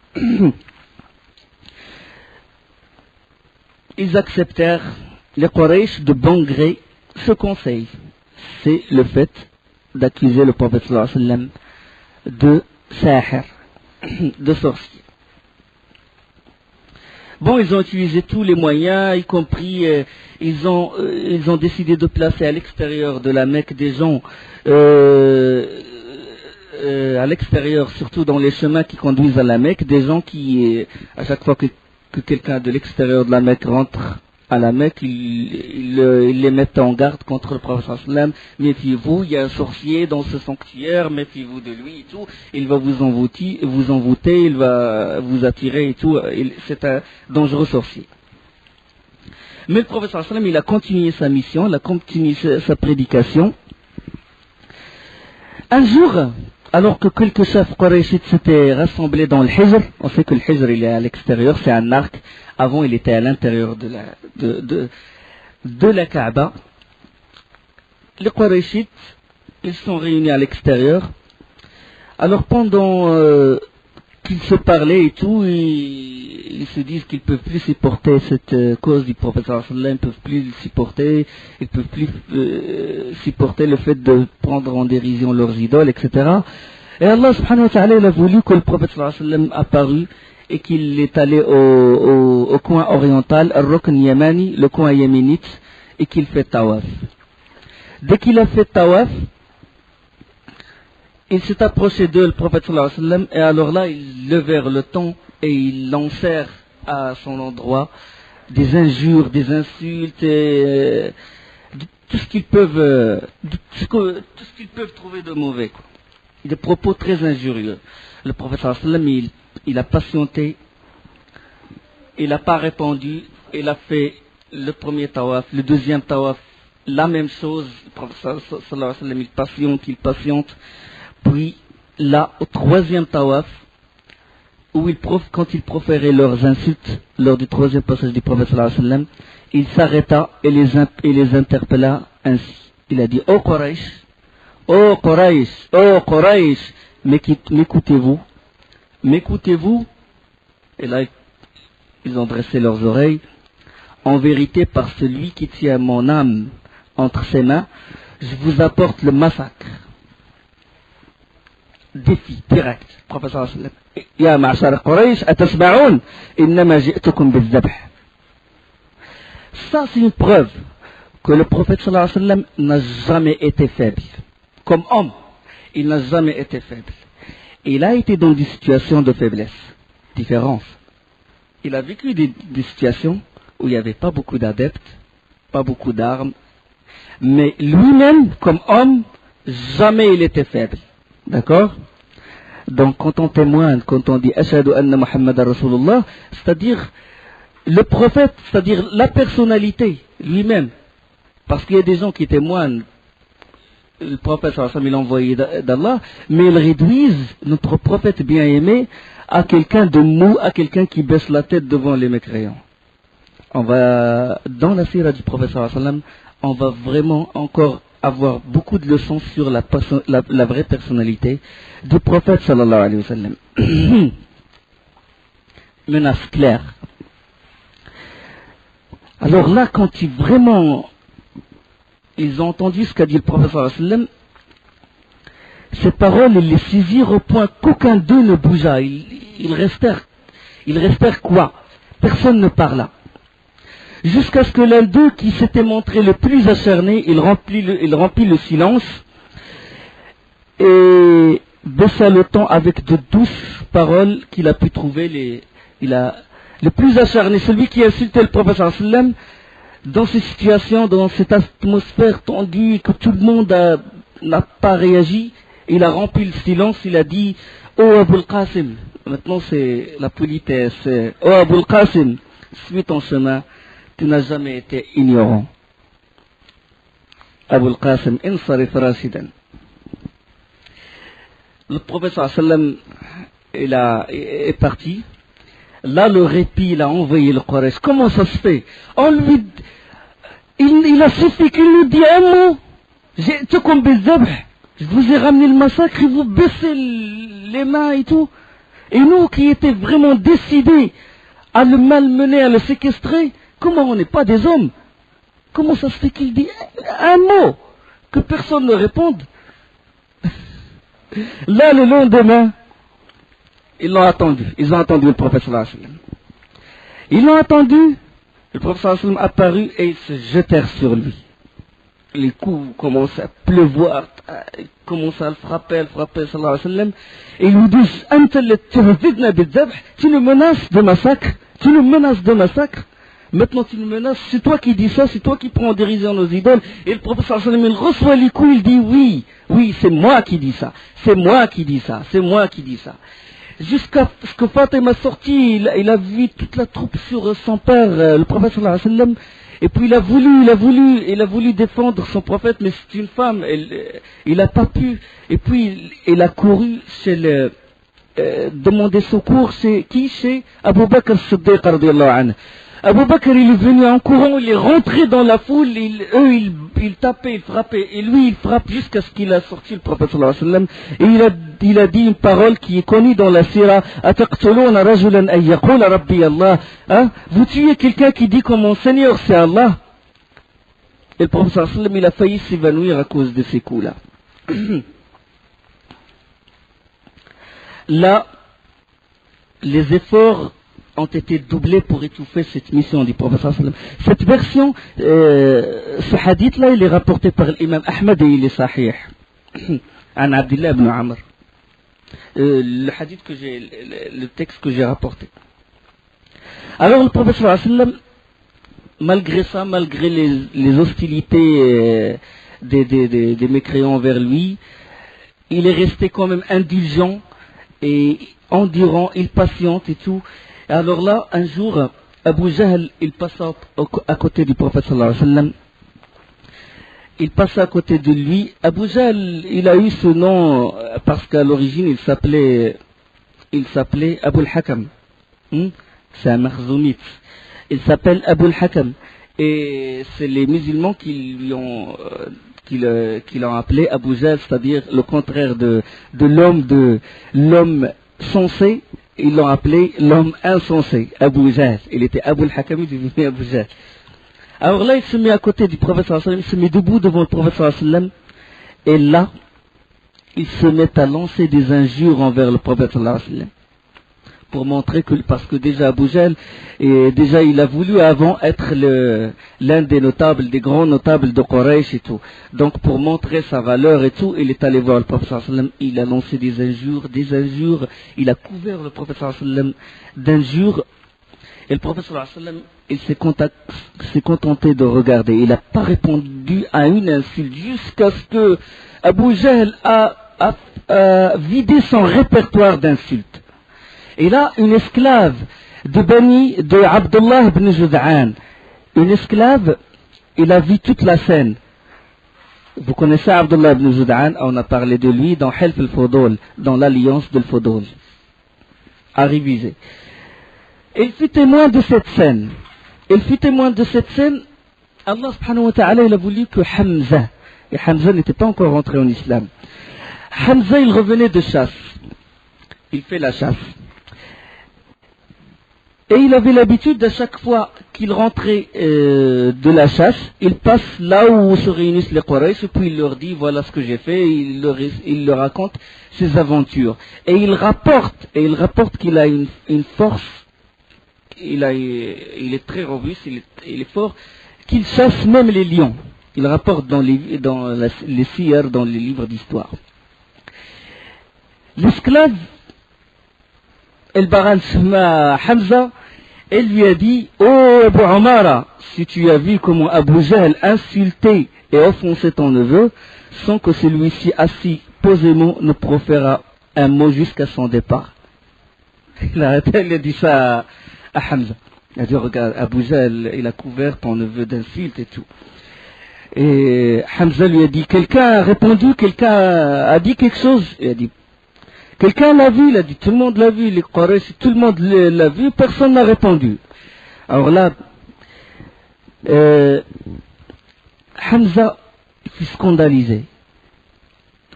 Ils acceptèrent, les Quraysh, de bon gré, ce conseil. C'est le fait d'accuser le prophète sallallahu alayhi wa sallam de sahir, de sorcier. Bon, ils ont utilisé tous les moyens, y compris, ils ont décidé de placer à l'extérieur de la Mecque des gens, à l'extérieur, surtout dans les chemins qui conduisent à la Mecque, des gens qui, à chaque fois que quelqu'un de l'extérieur de la Mecque rentre à la Mecque, ils les mettent en garde contre le prophète sallallahu alayhi wa sallam. Méfiez-vous, il y a un sorcier dans ce sanctuaire, méfiez-vous de lui et tout. Il va vous envoûter, il va vous attirer et tout. C'est un dangereux sorcier. Mais le prophète sallallahu alayhi wa sallam, il a continué sa mission, il a continué sa prédication. Un jour, alors que quelques chefs Qurayshites s'étaient rassemblés dans le Hijr, on sait que le Hijr il est à l'extérieur, c'est un arc. Avant, il était à l'intérieur de la Kaaba. Les Qurayshites, ils sont réunis à l'extérieur. Alors pendant qu'ils se parlaient et tout, ils se disent qu'ils ne peuvent plus supporter cette cause du prophète sallallahu alayhi wa sallam, ils ne peuvent plus le supporter, ils ne peuvent plus supporter le fait de prendre en dérision leurs idoles, etc. Et Allah subhanahu wa ta'ala, il a voulu que le prophète sallallahu alayhi wa sallam apparût et qu'il est allé au coin oriental, al-Rukn Yamani, le coin yéménite, et qu'il fait tawaf. Dès qu'il a fait tawaf, il s'est approché d'eux, le prophète sallallahu alayhi wa sallam, et alors là, ils levèrent le ton et ils lancèrent à son endroit des injures, des insultes, et tout ce qu'ils peuvent, trouver de mauvais, quoi. Des propos très injurieux. Le prophète sallallahu alayhi wa sallam, il a patienté, il n'a pas répondu, il a fait le premier tawaf, le deuxième tawaf, la même chose, le prophète sallallahu alayhi wa sallam, il patiente, puis là, au troisième tawaf, où quand ils proféraient leurs insultes, lors du troisième passage du prophète sallallahu alayhi wa sallam, il s'arrêta et les interpella ainsi. Il a dit, ô Quraysh, m'écoutez-vous, et là, ils ont dressé leurs oreilles. En vérité, par celui qui tient mon âme entre ses mains, je vous apporte le massacre. Défi direct. Professeur sallam. Ya ma'ashar Quraysh, atasma'oun, innama ji'tukum bil-dhabh. Ça, c'est une preuve que le prophète sallallahu alayhi wa sallam n'a jamais été faible. Comme homme, il n'a jamais été faible. Il a été dans des situations de faiblesse, différentes. Il a vécu des situations où il n'y avait pas beaucoup d'adeptes, pas beaucoup d'armes, mais lui-même, comme homme, jamais il était faible. D'accord? Donc quand on témoigne, quand on dit Ashhadu anna Muhammadan Rasulullah, c'est-à-dire le prophète, c'est-à-dire la personnalité lui-même. Parce qu'il y a des gens qui témoignent, le prophète sallallahu alayhi wa sallam, il est envoyé d'Allah, mais ils réduisent notre prophète bien-aimé à quelqu'un de mou, à quelqu'un qui baisse la tête devant les mécréants. On va, dans la sira du prophète sallallahu alayhi wa sallam, on va vraiment encore avoir beaucoup de leçons sur la vraie personnalité du prophète sallallahu alayhi wa sallam. Menace claire. Alors là, quand ils ont entendu ce qu'a dit le prophète sallallahu alayhi wa sallam, ces paroles, ils les saisirent au point qu'aucun d'eux ne bougea. Ils restèrent quoi? Personne ne parla. Jusqu'à ce que l'un d'eux, qui s'était montré le plus acharné, il remplit le silence et baissa le ton avec de douces paroles qu'il a pu trouver. Le plus acharné, celui qui insultait le prophète sallallahu alayhi wa sallam, dans ces situations, dans cette atmosphère tendue, que tout le monde n'a pas réagi, il a rempli le silence, il a dit « Oh Abul Qasim », maintenant c'est la politesse, « Oh Abul Qasim, suis ton chemin, tu n'as jamais été ignorant. » Abul Qasim, insarif rashidan. Le prophète sallallahu alayhi wa sallam est parti. Là, le répit, il a envoyé le Quraysh. Comment ça se fait? Il a suffi qu'il nous dise un mot. Ji'tukum bil-dhabh. Je vous ai ramené le massacre et vous baissez les mains et tout. Et nous qui étions vraiment décidés à le malmener, à le séquestrer, comment on n'est pas des hommes? Comment ça se fait qu'il dit un mot que personne ne réponde? Là, le lendemain, ils l'ont attendu. Ils ont attendu le prophète sallallahu alayhi wa sallam. Ils l'ont attendu. Le prophète sallallahu alayhi wa sallam apparut et ils se jetèrent sur lui. Les coups commencent à pleuvoir, ils commencent à le frapper sallallahu alayhi wa sallam. Et ils lui disent, tu nous menaces de massacre, tu nous menaces de massacre. Maintenant tu nous menaces, c'est toi qui dis ça, c'est toi qui prends en dérision nos idoles. Et le prophète sallallahu alayhi wa sallam, il reçoit les coups, il dit oui, c'est moi qui dis ça, c'est moi qui dis ça, c'est moi qui dis ça. Jusqu'à ce que Fatima sorti, il a vu toute la troupe sur son père, le prophète sallallahu alayhi wa sallam. Et puis il a voulu défendre son prophète, mais c'est une femme, il n'a pas pu. Et puis il a couru demander secours chez Abu Bakr as-Siddiq radiyallahu anhu. Abu Bakr il est venu en courant, il est rentré dans la foule, il tapait, il frappait, et lui il frappe jusqu'à ce qu'il a sorti le prophète sallallahu alayhi wa sallam, et il a dit une parole qui est connue dans la sira, ataqtuluna rajulan an yaqula rabbi Allah, hein? Vous tuez quelqu'un qui dit que mon Seigneur c'est Allah. Et le prophète sallallahu alayhi wa sallam il a failli s'évanouir à cause de ces coups-là. Là, les efforts ont été doublés pour étouffer cette mission du prophète sallallahu alayhi wa sallam. Cette version, ce hadith-là, il est rapporté par l'imam Ahmad et il est sahih. An Abdullah ibn Amr. Le hadith le texte que j'ai rapporté. Alors le prophète sallallahu alayhi wa sallam, malgré ça, malgré les hostilités des mécréants envers lui, il est resté quand même indulgent et endurant, il patiente et tout. Et alors là, un jour, Abu Jahl, il passa à côté du prophète sallallahu alayhi wa sallam. Il passa à côté de lui. Abu Jahl, il a eu ce nom parce qu'à l'origine, il s'appelait Abu al-Hakam. C'est un Makhzoumite. Il s'appelle Abu al-Hakam. Et c'est les musulmans qui l'ont appelé Abu Jahl, c'est-à-dire le contraire de l'homme sensé. Ils l'ont appelé l'homme insensé, Abu Jahl. Il était Abu al-Hakam, il est devenu Abu Jahl. Alors là, il se met à côté du prophète sallallahu alayhi wa sallam, il se met debout devant le prophète sallallahu alayhi wa sallam, et là, il se met à lancer des injures envers le prophète sallallahu alayhi wa sallam. Pour montrer que, parce que déjà Abu Jahl, déjà il a voulu avant être l'un des notables, des grands notables de Quraysh et tout. Donc pour montrer sa valeur et tout, il est allé voir le prophète sallallahu alayhi wa sallam, il a lancé des injures, il a couvert le prophète sallallahu alayhi wa sallam d'injures. Et le prophète sallallahu alayhi wa sallam, il s'est contenté de regarder. Il n'a pas répondu à une insulte jusqu'à ce que Abu Jahl a vidé son répertoire d'insultes. Et là, une esclave de Abdullah ibn Jud'an, une esclave, il a vu toute la scène. Vous connaissez Abdullah ibn Jud'an, on a parlé de lui dans Hilf al-Fudul, dans l'alliance de Fudul, à réviser. Il fut témoin de cette scène. Allah subhanahu wa ta'ala, il a voulu que Hamza, et Hamza n'était pas encore rentré en islam. Hamza, il revenait de chasse. Il fait la chasse. Et il avait l'habitude, à chaque fois qu'il rentrait de la chasse, il passe là où se réunissent les Quraysh, et puis il leur dit, voilà ce que j'ai fait, et il leur raconte ses aventures. Et il rapporte qu'il a une force, il est très robuste, il est fort, qu'il chasse même les lions. Il rapporte dans les siyar, dans les livres d'histoire. L'esclave, El-Baran Shema Hamza, elle lui a dit, oh Abu Umara, si tu as vu comment Abu Jahl insultait et offensait ton neveu, sans que celui-ci assis posément ne proféra un mot jusqu'à son départ. Elle a dit ça à Hamza. Il a dit, regarde, Abu Jahl, il a couvert ton neveu d'insultes et tout. Et Hamza lui a dit, quelqu'un a répondu, quelqu'un a dit quelque chose. Il a dit, quelqu'un l'a vu, il a dit, tout le monde l'a vu, les Quraysh, tout le monde l'a vu, personne n'a répondu. Alors là, Hamza fut scandalisé.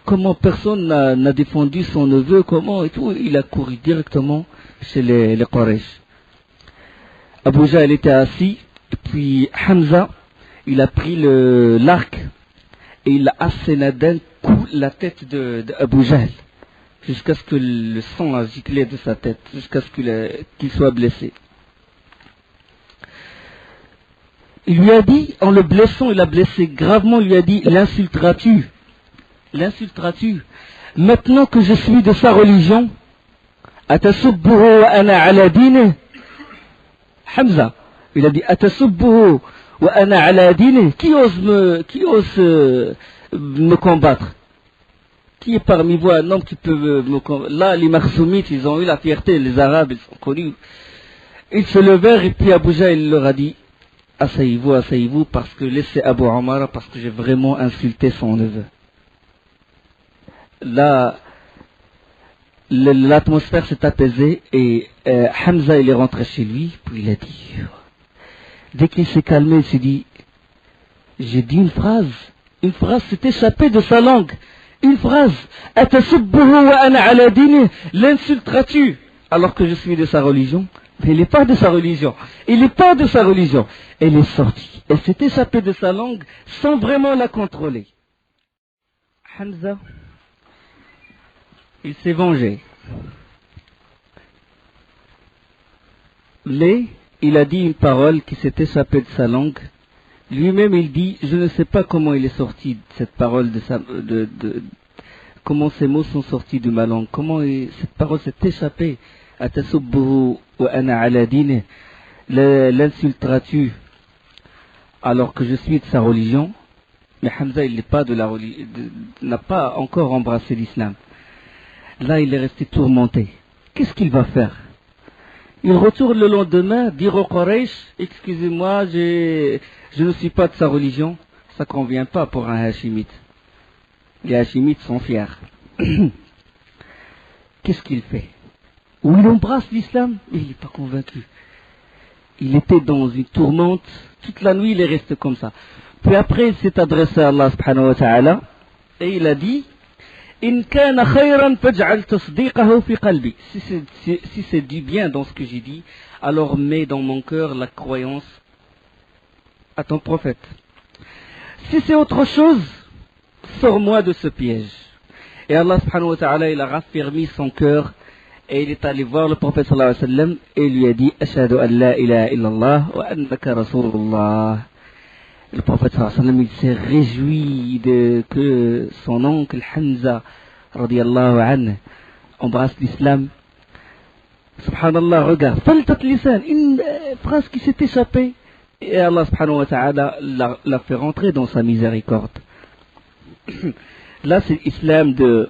comment personne n'a défendu son neveu, comment et tout. Il a couru directement chez les Quraysh. Abu Jahl était assis, et puis Hamza, il a pris l'arc et il a asséné d'un coup la tête d'Abu Jahl, jusqu'à ce que le sang a giclé de sa tête, jusqu'à ce qu'il soit blessé. Il lui a dit, en le blessant, il a blessé gravement, il lui a dit, l'insulteras-tu? L'insulteras-tu? Maintenant que je suis de sa religion, atasubbuhu wa ana ala dini? Hamza, il a dit, atasubbuhu wa ana ala dini? Qui ose me combattre? Qui est parmi vous un homme qui peut me combattre? Là, les Makhzoumites, ils ont eu la fierté, les Arabes, ils sont connus. Ils se levèrent et puis Abu Jahl, il leur a dit, asseyez-vous, parce que laissez Abu Omar, parce que j'ai vraiment insulté son neveu. Là, l'atmosphère s'est apaisée et Hamza, il est rentré chez lui, puis il a dit, dès qu'il s'est calmé, il s'est dit, j'ai dit une phrase s'est échappée de sa langue, une phrase, atasubbuhu wa ana ala dini, l'insulteras-tu alors que je suis de sa religion? Mais il n'est pas de sa religion. Elle est sortie. Elle s'est échappée de sa langue sans vraiment la contrôler. Hamza, il s'est vengé. Mais il a dit une parole qui s'est échappée de sa langue. Lui-même, il dit, je ne sais pas comment il est sorti de cette parole, comment ces mots sont sortis de ma langue, comment cette parole s'est échappée. Atasubbuhu wa ana ala dini, l'insulteras-tu alors que je suis de sa religion? Mais Hamza, il n'est pas de la religion, n'a pas encore embrassé l'islam. Là, il est resté tourmenté. Qu'est-ce qu'il va faire? Il retourne le lendemain, dire au Quraysh, excusez-moi, je ne suis pas de sa religion. Ça convient pas pour un Hachimite. Les Hachimites sont fiers. Qu'est-ce qu'il fait? Ou il embrasse l'islam, mais il n'est pas convaincu. Il était dans une tourmente, toute la nuit il est resté comme ça. Puis après il s'est adressé à Allah subhanahu wa ta'ala, et il a dit, In kana khayran faj'al tasdiqahu fi qalbi. Si c'est du bien dans ce que j'ai dit, alors mets dans mon cœur la croyance à ton prophète. Si c'est autre chose, sors-moi de ce piège. Et Allah subhanahu wa ta'ala, il a raffermi son cœur. Et il est allé voir le prophète sallallahu alayhi wa sallam et lui a dit Ashhadu an la ilaha illallah wa annaka rasulullah. Le prophète sallallahu alayhi wa sallam, il s'est réjoui que son oncle Hamza radiyallahu anhu embrasse l'islam. Subhanallah, regarde, faltat lisan, une phrase qui s'est échappée. Et Allah subhanahu wa ta'ala l'a fait rentrer dans sa miséricorde. Là c'est l'islam de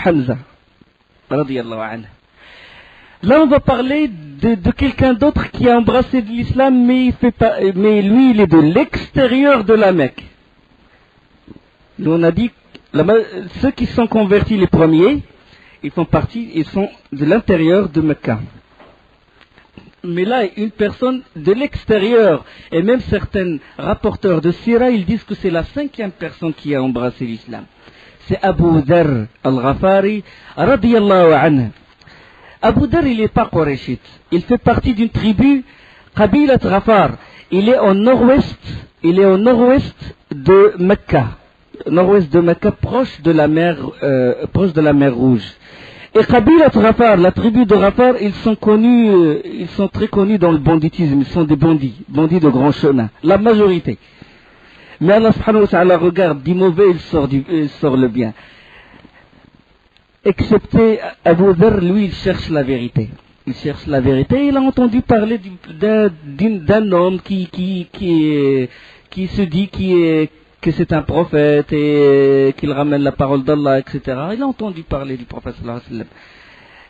Hamza. Là, on va parler de quelqu'un d'autre qui a embrassé de l'islam, mais lui, il est de l'extérieur de la Mecque. Nous, on a dit, ceux qui sont convertis les premiers, ils sont de l'intérieur de Mecca. Mais là, une personne de l'extérieur, et même certains rapporteurs de Sira, ils disent que c'est la 5e personne qui a embrassé l'islam. C'est Abu Dharr al-Ghafari radiyallahu anhu. Abu Dharr, il n'est pas Qurayshite. Il fait partie d'une tribu, Qabilat Ghafar. Il est au nord-ouest de Mecca. Nord-ouest de Mecca, proche de la mer Rouge. Et Qabilat Ghafar, la tribu de Ghafar, ils sont très connus dans le banditisme. Ils sont des bandits de grand chemin. La majorité. Mais Allah subhanahu wa ta'ala regarde du mauvais, il sort le bien. Excepté Abu Dharr, lui, il cherche la vérité. Il a entendu parler d'un homme qui se dit que c'est un prophète et qu'il ramène la parole d'Allah, etc. Il a entendu parler du prophète sallallahu alayhi wa sallam.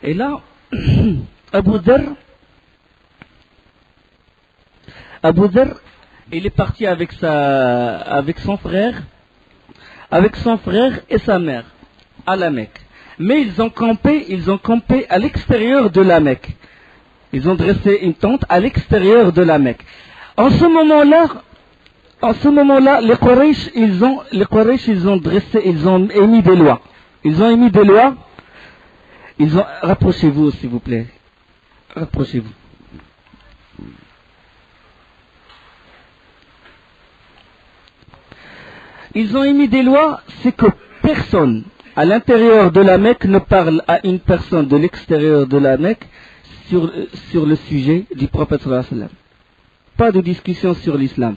Et là, Abu Dharr, il est parti avec son frère et sa mère à la Mecque. Mais ils ont campé à l'extérieur de la Mecque. Ils ont dressé une tente à l'extérieur de la Mecque. En ce moment-là, En ce moment-là, les Quraysh, ils ont dressé, ils ont émis des lois. Rapprochez-vous, s'il vous plaît. Rapprochez-vous. Ils ont émis des lois, c'est que personne à l'intérieur de la Mecque ne parle à une personne de l'extérieur de la Mecque sur le sujet du prophète sallallahu alayhi wa sallam. Pas de discussion sur l'islam.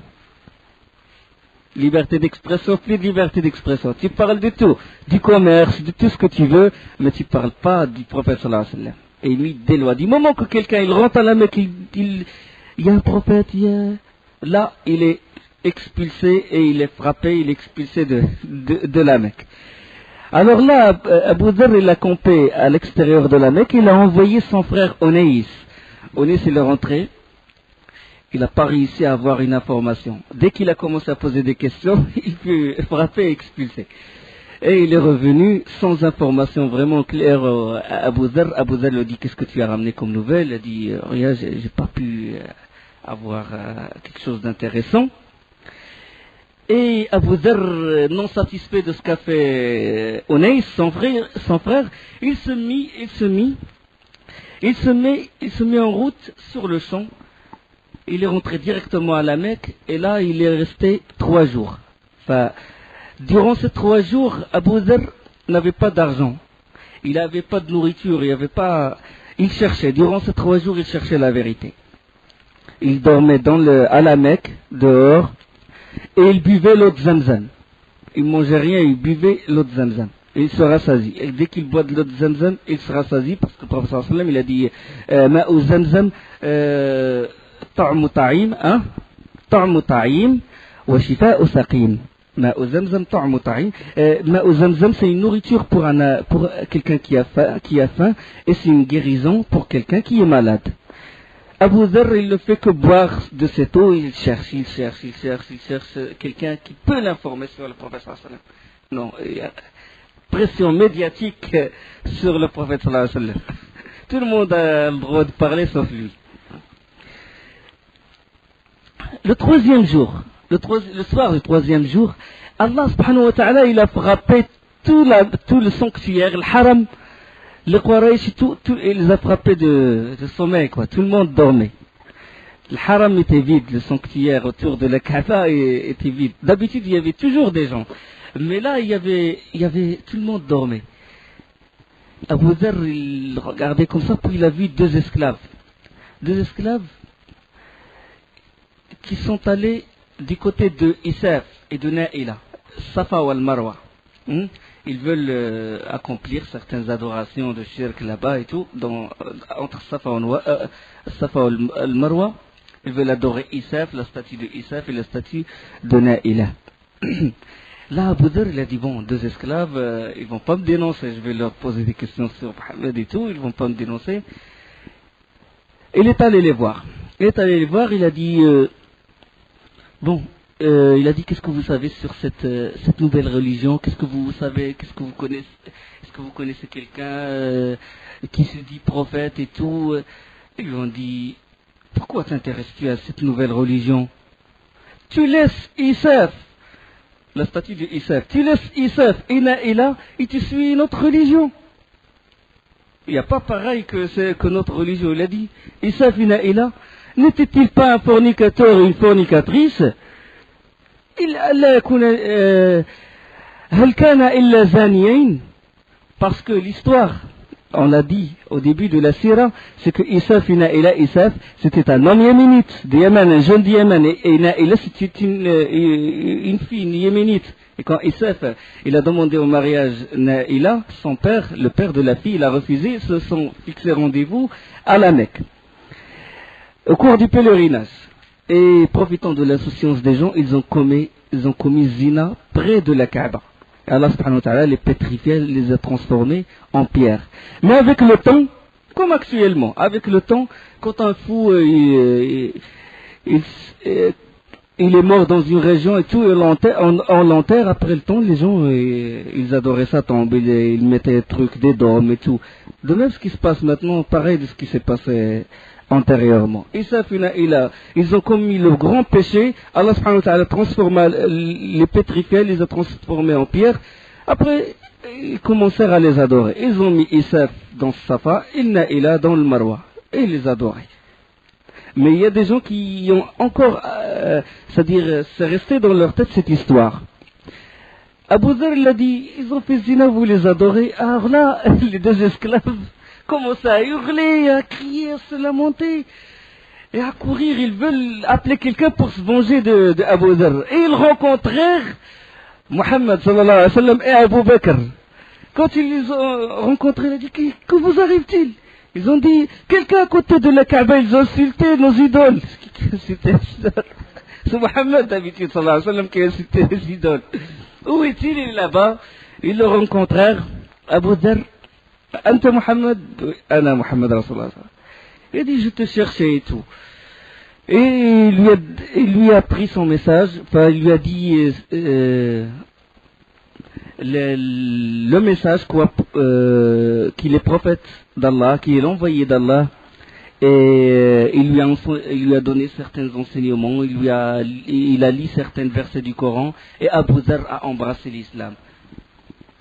Liberté d'expression, plus de liberté d'expression. Tu parles de tout, du commerce, de tout ce que tu veux, mais tu ne parles pas du prophète sallallahu alayhi wa sallam. Et il mit des lois. Du moment que quelqu'un il rentre à la Mecque, il y a un prophète, là il est expulsé et il est frappé, il est expulsé de la Mecque. Alors là, Abu Dharr il a campé à l'extérieur de la Mecque, il a envoyé son frère Onaïs. Onaïs il est rentré. Il n'a pas réussi à avoir une information. Dès qu'il a commencé à poser des questions, il fut frappé et expulsé. Et il est revenu sans information vraiment claire à Abu Dharr. Abu Dharr lui a dit, qu'est-ce que tu as ramené comme nouvelle? Il a dit, rien, j'ai pas pu avoir quelque chose d'intéressant. Et Abu Dharr, non satisfait de ce qu'a fait Onaïs, son frère, il se met en route sur le champ. Il est rentré directement à la Mecque et là il est resté 3 jours. Enfin, durant ces 3 jours, Abu Dharr n'avait pas d'argent. Il n'avait pas de nourriture, il cherchait. Durant ces 3 jours, il cherchait la vérité. Il dormait à la Mecque, dehors, et il buvait l'eau de Zamzam. Il mangeait rien, il buvait l'eau de Zamzam. Et il se rassasie. Et dès qu'il boit de l'eau de Zamzam, il se rassasie parce que le prophète sallallahu alayhi wa sallam, il a dit Ma'u Zamzam طعم طعيم وشفاء سقيم. ماء زمزم طعم طعيم. ماء زمزم c'est une nourriture pour quelqu'un qui a faim et c'est une guérison pour quelqu'un qui est malade. Abu Dharr il ne fait que boire de cette eau, il cherche quelqu'un qui peut l'informer sur le prophète sallallahu alayhi wa sallam. Non, il y a pression médiatique sur le prophète sallallahu alayhi wa sallam. Tout le monde a le droit de parler sauf lui. Le 3e jour, le soir du 3e jour, Allah subhanahu wa ta'ala il a frappé tout le sanctuaire, le haram, le Quraysh, il les a frappés de sommeil, quoi. Tout le monde dormait. Le haram était vide, le sanctuaire autour de la Kaaba était vide. D'habitude il y avait toujours des gens, mais là il y avait tout le monde dormait. Abu Dharr il regardait comme ça, puis il a vu 2 esclaves qui sont allés du côté de Isaf et de Naïla, Safa ou Al-Marwa. Ils veulent accomplir certaines adorations de shirk là-bas et tout, entre Safa ou Al-Marwa. Ils veulent adorer Isaf, la statue de Isaf et la statue de Naïla. Là, Abu Dharr, il a dit, bon, 2 esclaves, ils vont pas me dénoncer, je vais leur poser des questions sur Mohammed et tout, ils vont pas me dénoncer. Il est allé les voir. Il a dit, il a dit, qu'est-ce que vous savez sur cette nouvelle religion? Qu'est-ce que vous savez? Qu'est-ce que vous connaissez? Est-ce que vous connaissez quelqu'un qui se dit prophète et tout? Ils lui ont dit, pourquoi t'intéresses-tu à cette nouvelle religion? Tu laisses Isaf, la statue de Isaf, tu laisses Isaf et Naïla et tu suis une autre religion. Il n'y a pas pareil que notre religion. Il a dit, Isaf et Naïla, n'était-il pas un fornicateur ou une fornicatrice? Parce que l'histoire, on l'a dit au début de la Sira, c'est que Isaf et Naïla, Isaf, c'était un homme yéménite, de Yémen, un jeune de Yémen, et Naïla, c'était une fille, une yéménite. Et quand Isaf, il a demandé au mariage Naïla, son père, le père de la fille, il a refusé, ils se sont fixés rendez-vous à la Mecque. Au cours du pèlerinage, et profitant de l'insouciance des gens, ils ont commis zina près de la Kaaba. Allah subhanahu wa ta'ala les pétrifiait, les a transformés en pierre. Mais avec le temps, comme actuellement, avec le temps, quand un fou il est mort dans une région et tout, on l'enterre, après le temps, les gens ils adoraient sa tombe, ils mettaient des trucs, des dômes et tout. De même ce qui se passe maintenant, pareil de ce qui s'est passé antérieurement. Ils ont commis le grand péché. Allah subhanahu wa ta'ala transforma les pétrifiés, les a transformés en pierre. Après, ils commencèrent à les adorer. Ils ont mis Isaf dans Safa, Naïla dans le Marwa. Et ils les adoraient. Mais il y a des gens qui ont encore, c'est-à-dire, c'est resté dans leur tête cette histoire. Abu Dhar, il a dit, ils ont fait zina, vous les adorez. Alors là, les deux esclaves commencent à hurler, à crier, à se lamenter et à courir. Ils veulent appeler quelqu'un pour se venger de Abu Dhar. Et ils rencontrèrent Muhammad sallallahu alayhi wa sallam et Abu Bakr. Quand ils les ont rencontrés, il a dit, que vous arrive-t-il? Ils ont dit, quelqu'un à côté de la Kaaba, ils ont insulté nos idoles. C'est Muhammad d'habitude sallallahu alayhi wa sallam qui a insulté les idoles. Où est-il? Il est là-bas. Ils le rencontrèrent. Abu Dhar, Anta Muhammad, Ana Muhammad Rasulullah. Il a dit, je te cherchais et tout. Et il lui a pris son message. Enfin, il lui a dit le message qu'il est prophète d'Allah, qu'il est l'envoyé d'Allah. Et il lui a donné certains enseignements, il a lu certains versets du Coran, et Abu Dhar a embrassé l'islam.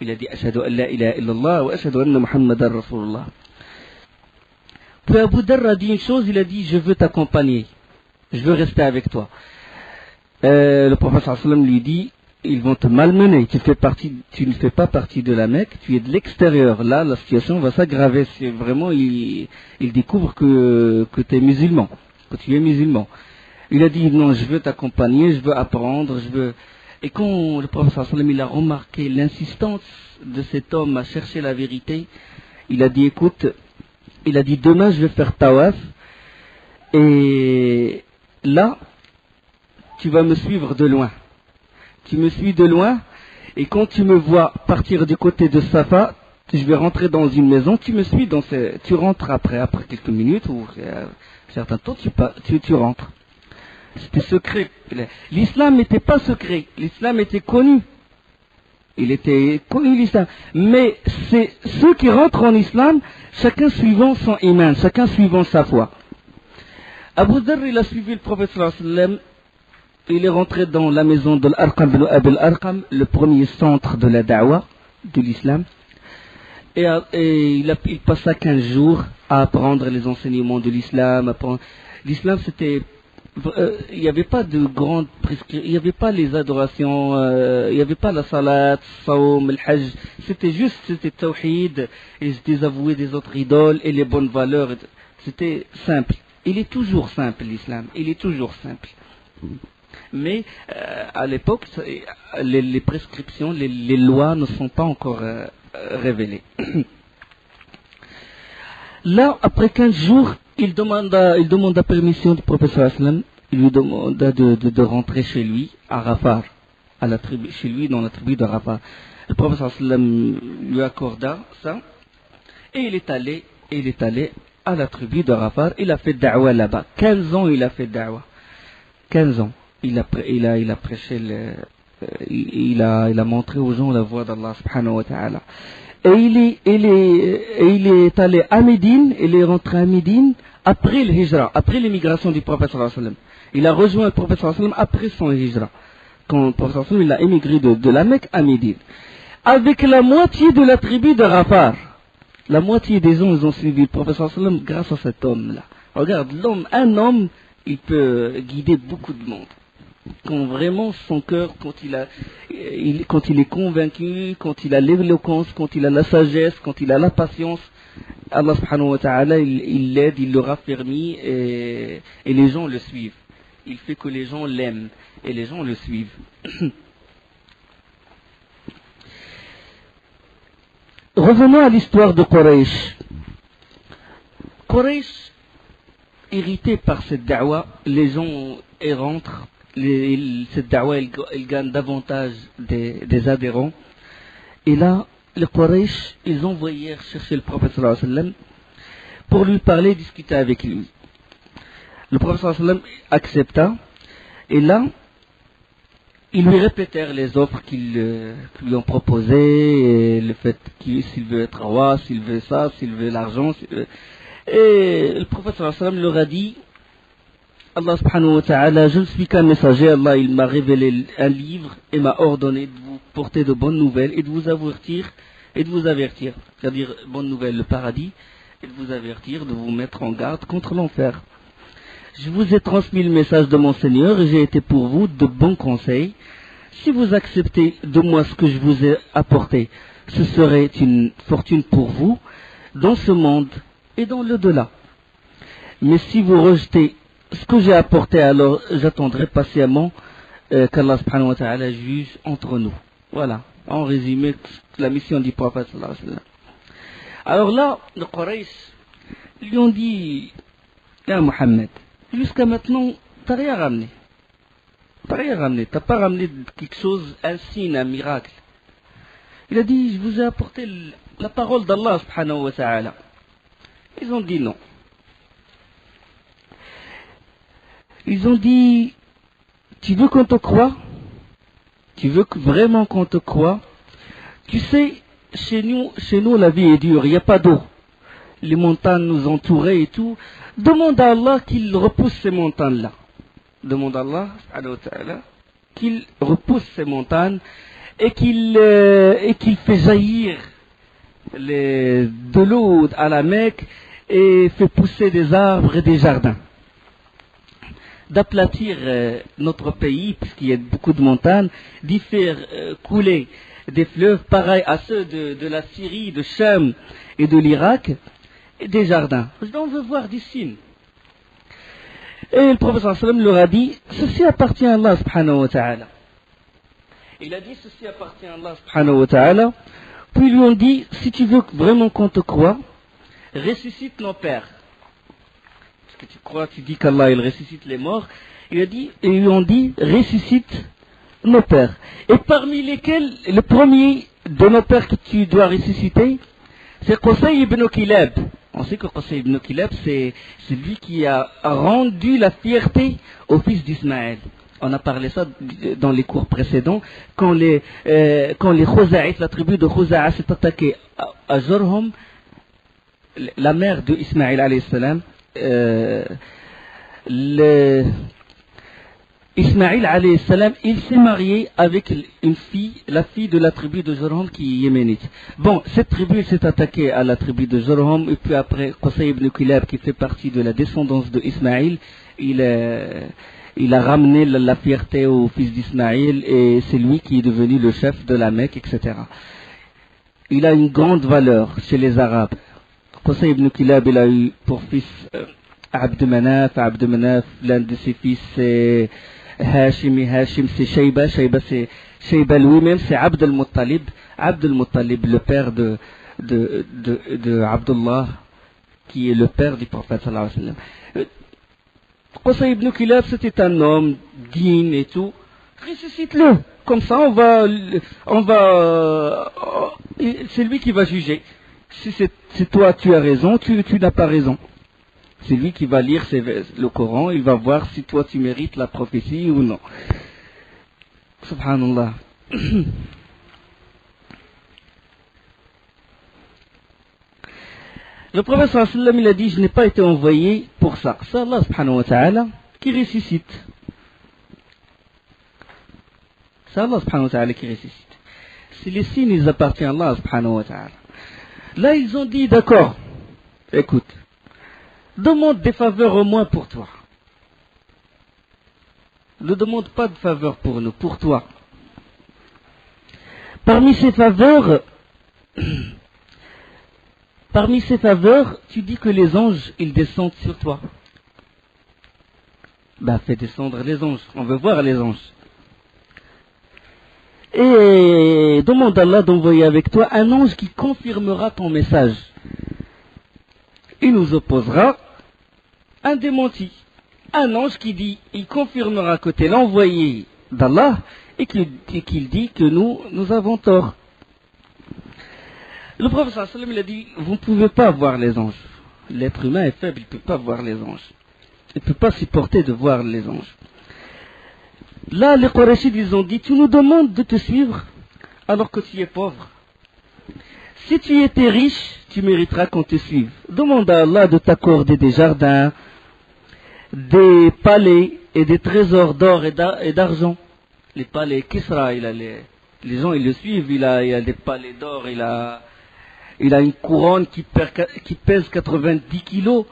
Il a dit Ashhadu an la ilaha illallah wa ashhadu anna Muhammadan Rasulullah. Puis Abu Dhar a dit une chose, il a dit, je veux t'accompagner, je veux rester avec toi. Le prophète sallallahu alayhi wa sallam lui dit, ils vont te malmener, tu ne fais pas partie de la Mecque, tu es de l'extérieur. Là, la situation va s'aggraver. C'est vraiment, il découvre que tu es musulman, que tu es musulman. Il a dit, non, je veux t'accompagner, je veux apprendre, Et quand le prophète sallallahu alayhi wa sallam, il a remarqué l'insistance de cet homme à chercher la vérité, il a dit, écoute, demain je vais faire tawaf, et là, tu vas me suivre de loin. Tu me suis de loin, et quand tu me vois partir du côté de Safa, je vais rentrer dans une maison, tu me suis tu rentres après quelques minutes, ou un certain temps, tu rentres. C'était secret. L'islam n'était pas secret, l'islam était connu. Il était connu l'islam. Mais c'est ceux qui rentrent en islam, chacun suivant son iman, chacun suivant sa foi. Abu Dhar, il a suivi le prophète sallallahu alayhi wa sallam. Il est rentré dans la maison de l'Arqam bin Abi al-Arqam, le premier centre de la da'wa de l'islam. Et il passa 15 jours à apprendre les enseignements de l'islam. L'islam, c'était... il n'y avait pas de grandes prescriptions, il n'y avait pas les adorations, il n'y avait pas la salat, saum, le hajj. C'était tawhid, et se désavouer des autres idoles et les bonnes valeurs. C'était simple. Il est toujours simple, l'islam. Il est toujours simple. Mais à l'époque, les prescriptions, les lois ne sont pas encore révélées. Là, après 15 jours, il demande la permission du prophète sallallahu alayhi wa sallam. Il lui demanda de rentrer chez lui, à Rafah, chez lui dans la tribu de Rafah. Le prophète sallallahu alayhi wa sallam lui accorda ça, et il est allé à la tribu de Rafah. Il a fait da'wa là-bas. 15 ans, il a fait da'wa. 15 ans. Il a prêché, il a montré aux gens la voie d'Allah subhanahu wa ta'ala. Et il est allé à Médine, il est rentré à Médine après le hijra, après l'émigration du prophète sallallahu alayhi wa sallam. Il a rejoint le prophète sallallahu alayhi wa sallam après son hijra. Quand le prophète sallallahu alayhi wa sallam, il a émigré de la Mecque à Médine. Avec la moitié de la tribu de Rafah. La moitié des gens, ils ont suivi le prophète sallallahu alayhi wa sallam grâce à cet homme-là. Regarde, un homme, il peut guider beaucoup de monde. Quand vraiment son cœur, quand il est convaincu, quand il a l'éloquence, quand il a la sagesse, quand il a la patience, Allah subhanahu wa ta'ala, il l'aide, il le raffermit et les gens le suivent. Il fait que les gens l'aiment et les gens le suivent. Revenons à l'histoire de Quraysh. Quraysh, irrité par cette da'wa, les gens rentrent. Cette da'wa, elle gagne davantage des adhérents. Et là, les Quraysh, ils envoyèrent chercher le prophète sallallahu alayhi wa sallam pour lui parler, discuter avec lui. Le prophète sallallahu alayhi wa sallam accepta. Et là, ils lui répétèrent les offres qu'ils lui ont proposées, et le fait s'il veut être roi, s'il veut ça, s'il veut l'argent. Et le prophète sallallahu alayhi wa sallam leur a dit, Allah subhanahu wa ta'ala, je ne suis qu'un messager, Allah il m'a révélé un livre et m'a ordonné de vous porter de bonnes nouvelles et de vous avertir, c'est-à-dire bonne nouvelle, le paradis, et de vous avertir, de vous mettre en garde contre l'enfer. Je vous ai transmis le message de mon Seigneur et j'ai été pour vous de bons conseils. Si vous acceptez de moi ce que je vous ai apporté, ce serait une fortune pour vous dans ce monde et dans l'au-delà. Mais si vous rejetez ce que j'ai apporté, alors j'attendrai patiemment qu'Allah subhanahu wa ta'ala juge entre nous. Voilà, en résumé, la mission du prophète sallallahu alayhi wa sallam. Alors là, les Quraysh lui ont dit, ya Mohammed, jusqu'à maintenant, t'as rien ramené. T'as pas ramené quelque chose, un signe, un miracle. Il a dit, je vous ai apporté la parole d'Allah subhanahu wa ta'ala. Ils ont dit non. Ils ont dit, tu veux qu'on te croie? Tu veux vraiment qu'on te croie? Tu sais, chez nous la vie est dure, il n'y a pas d'eau. Les montagnes nous entouraient et tout. Demande à Allah qu'il repousse ces montagnes-là. Demande à Allah qu'il repousse ces montagnes et qu'il fait jaillir de l'eau à la Mecque et fait pousser des arbres et des jardins. D'aplatir notre pays, puisqu'il y a beaucoup de montagnes, d'y faire couler des fleuves pareils à ceux de la Syrie, de Cham et de l'Irak, et des jardins. On veut voir des signes. Et le prophète sallallahu alayhi wa sallam leur a dit, ceci appartient à Allah subhanahu wa ta'ala. Il a dit, ceci appartient à Allah subhanahu wa ta'ala. Puis ils lui ont dit, si tu veux vraiment qu'on te croie, ressuscite nos pères. Parce que tu crois, tu dis qu'Allah il ressuscite les morts. Ils lui ont dit, ressuscite nos pères. Et parmi lesquels, le premier de nos pères que tu dois ressusciter, c'est Qusay ibn Kilab. On sait que Qusay ibn Kilab, c'est lui qui a rendu la fierté au fils d'Ismaël. On a parlé ça dans les cours précédents. Quand les Khuza'it, la tribu de Khuza'a s'est attaquée à Jurhum, la mère de Ismaël alayhi salam, Ismaël alayhi salam, il s'est marié avec une fille, la fille de la tribu de Jurhum qui est yéménite. Bon, cette tribu s'est attaquée à la tribu de Jurhum et puis après Qusay ibn Kilab qui fait partie de la descendance de Ismaël, il a ramené la fierté au fils d'Ismaël et c'est lui qui est devenu le chef de la Mecque, etc. Il a une grande valeur chez les Arabes. Qusay ibn Kilab, il a eu pour fils Abd Manaf, l'un de ses fils c'est Hashim, c'est Shayba, c'est Shayba lui-même, c'est Abd al-Muttalib, le père de Abdullah, qui est le père du prophète sallallahu alayhi wa sallam. Qusay ibn Kilab, c'était un homme digne et tout. Ressuscite-le. Comme ça, c'est lui qui va juger. Si c'est toi, tu as raison, tu n'as pas raison. C'est lui qui va lire le Coran, il va voir si toi tu mérites la prophétie ou non. Subhanallah. Le prophète sallallahu alayhi wa sallam, il a dit, je n'ai pas été envoyé pour ça. C'est Allah subhanahu wa ta'ala qui ressuscite. C'est Allah subhanahu wa ta'ala qui ressuscite. Si les signes, ils appartiennent à Allah subhanahu wa ta'ala. Là, ils ont dit, d'accord, écoute, demande des faveurs au moins pour toi. Ne demande pas de faveurs pour nous, pour toi. Parmi ces faveurs, tu dis que les anges, ils descendent sur toi. Ben, fais descendre les anges. On veut voir les anges. Et demande à Allah d'envoyer avec toi un ange qui confirmera ton message. Il nous opposera un démenti. Un ange qui dit, il confirmera que tu es l'envoyé d'Allah et qu'il dit que nous avons tort. Le prophète sallallahu alayhi wa sallam, il a dit, vous ne pouvez pas voir les anges. L'être humain est faible, il ne peut pas voir les anges. Il ne peut pas supporter de voir les anges. Là, les Qurayshides, ils ont dit, tu nous demandes de te suivre alors que tu es pauvre. Si tu étais riche, tu mériteras qu'on te suive. Demande à Allah de t'accorder des jardins, des palais et des trésors d'or et d'argent. Les palais Kisra, les gens ils le suivent, il a des palais d'or, il a une couronne qui pèse 90 kilos,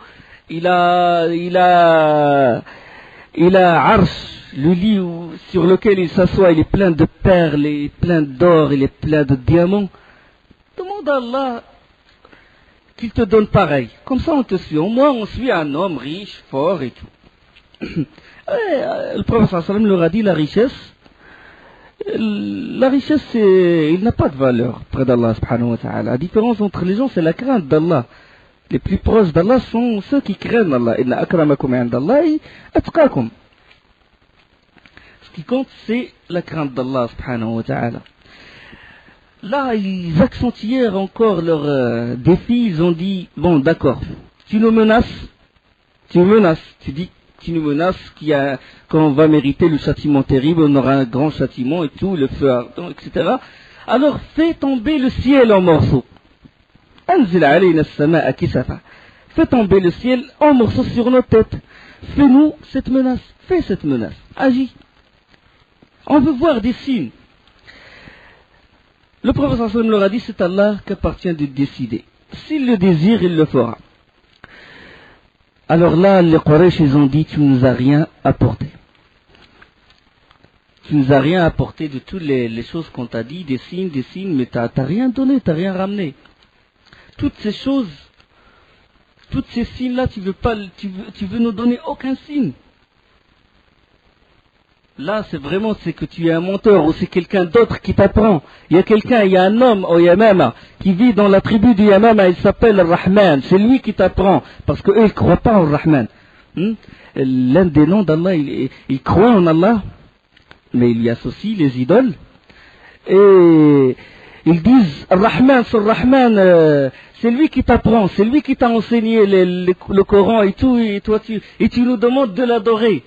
il a Arsh, le lit sur lequel il s'assoit, il est plein de perles, il est plein d'or, il est plein de diamants. Demande à Allah qu'il te donne pareil. Comme ça on te suit. Au moins on suit un homme riche, fort et tout. Le prophète sallallahu alayhi wa sallam leur a dit la richesse, il n'a pas de valeur près d'Allah subhanahu wa ta'ala. La différence entre les gens, c'est la crainte d'Allah. Les plus proches d'Allah sont ceux qui craignent Allah. Inna akramakum indallahi atqakum. Ce qui compte, c'est la crainte d'Allah subhanahu wa ta'ala. Là, ils accentuèrent encore leur défi. Ils ont dit, bon, d'accord, tu nous menaces, tu dis tu nous menaces qu'on va mériter le châtiment terrible, on aura un grand châtiment et tout, le feu ardent, etc. Alors fais tomber le ciel en morceaux. Anzil alayna as-samaa kisafa. Fais tomber le ciel en morceaux sur nos têtes. Fais-nous cette menace. Fais cette menace. Agis. On veut voir des signes. Le prophète sallallahu alayhi wa sallam leur a dit, c'est Allah qu'appartient de décider. S'il le désire, il le fera. Alors là, les Quraysh, ils ont dit, tu nous as rien apporté. Tu nous as rien apporté de toutes les choses qu'on t'a dit, des signes, mais t'as rien donné, t'as rien ramené. Toutes ces choses, toutes ces signes-là, tu veux nous donner aucun signe. Là, c'est que tu es un menteur ou c'est quelqu'un d'autre qui t'apprend. Il y a un homme au Yamama qui vit dans la tribu du Yamama, il s'appelle Rahman. C'est lui qui t'apprend parce qu'eux, ils ne croient pas en Rahman. L'un des noms d'Allah, il croit en Allah, mais il y associe les idoles. Et ils disent, Rahman, sur Rahman, c'est lui qui t'apprend, c'est lui qui t'a enseigné le Coran et tout, et tu nous demandes de l'adorer.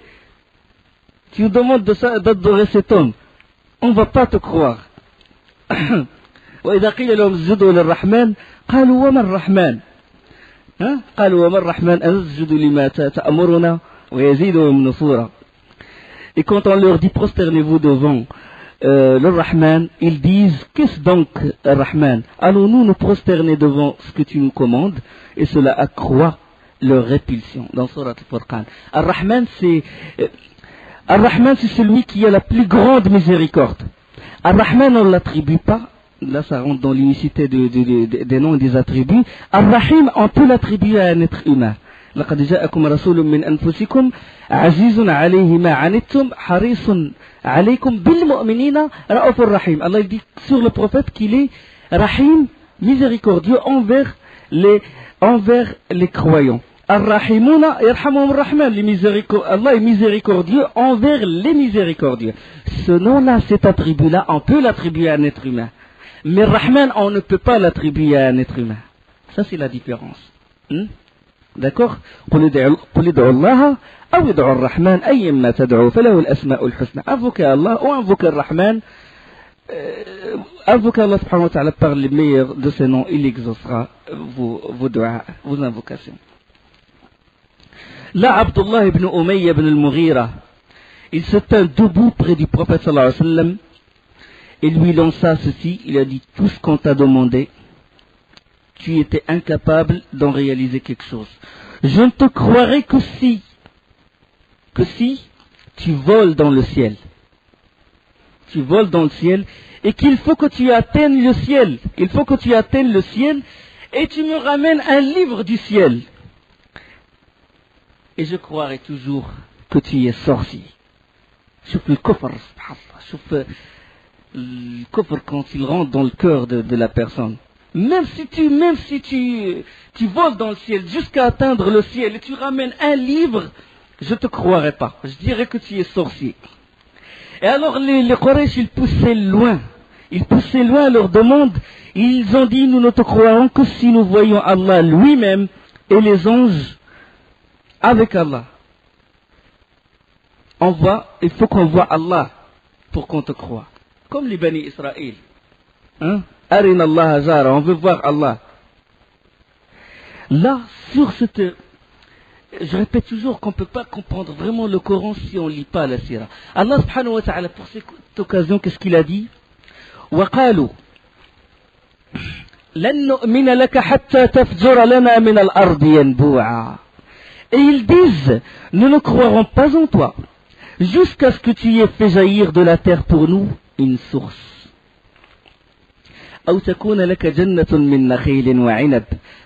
Tu nous demandes d'adorer cet homme. On ne va pas te croire. وإذا قيل لهم اسجدوا للرحمن قالوا وما الرحمن قالوا وما الرحمن أنسجد لما تأمرنا ويزيدهم نفورا. Et quand on leur dit prosternez-vous devant le Rahman, ils disent qu'est-ce donc le Rahman? Allons-nous nous prosterner devant ce que tu nous commandes? Et cela accroît leur répulsion. Dans Surat Al-Furqan, Ar-Rahman c'est celui qui a la plus grande miséricorde. Ar-Rahman, on ne l'attribue pas. Là, ça rentre dans l'unicité des noms et des attributs. Ar-Rahim, on peut l'attribuer à un être humain. لقد جاءكم رسول من أنفسكم عزيز عليه ما عنتم حريص عليكم بالمؤمنين رؤوف رحيم. Allah dit sur le prophète qu'il est Rahim, miséricordieux envers les croyants. Ar-Rahimuna yarhamuhum ar-Rahman. Allah est miséricordieux envers les miséricordieux. Ce nom-là, cet attribut-là, on peut l'attribuer à un être humain. Mais Rahman, on ne peut pas l'attribuer à un être humain. Ça, c'est la différence. D'accord? قل ادعوا الله أو ادعوا الرحمن أيما تدعوا فله الأسماء الحسنى. Invoquez Allah ou invoquez Rahman. Invoquez Allah subhanahu wa ta'ala par les meilleurs de ses noms. Il exaucera vos doigts, vos invocations. Là, Abdullah ibn Umayya ibn al-Mughira, il se tint debout près du prophète sallallahu alayhi wa sallam et lui lança ceci. Il a dit, tout ce qu'on t'a demandé, tu étais incapable d'en réaliser quelque chose. Je ne te croirai que si tu voles dans le ciel. Tu voles dans le ciel et qu'il faut que tu atteignes le ciel. Il faut que tu atteignes le ciel et tu me ramènes un livre du ciel. Et je croirai toujours que tu es sorcier. Chouf le kufr, chouf le kufr quand il rentre dans le cœur de la personne. Même si tu voles dans le ciel jusqu'à atteindre le ciel et tu ramènes un livre, je ne te croirai pas. Je dirais que tu es sorcier. Et alors les Quraysh, ils poussaient loin leur demande. Ils ont dit, nous ne te croirons que si nous voyons Allah lui-même et les anges avec Allah. Il faut qu'on voit Allah pour qu'on te croie. Comme les Bani Israël. Arina Allah jara, on veut voir Allah. Là, sur cette... Je répète toujours qu'on ne peut pas comprendre vraiment le Coran si on ne lit pas la Sira. Allah subhanahu wa ta'ala, pour cette occasion, qu'est-ce qu'il a dit? وَقَالُوا لَن نُؤْمِنَ لَكَ حَتَّى تَفْجُرَ لَنَا مِنَ الْأَرْضِ يَنْبُوعًا. Et ils disent, nous ne croirons pas en toi, jusqu'à ce que tu aies fait jaillir de la terre pour nous une source. أو تكون لك جنة من نخيل وعنب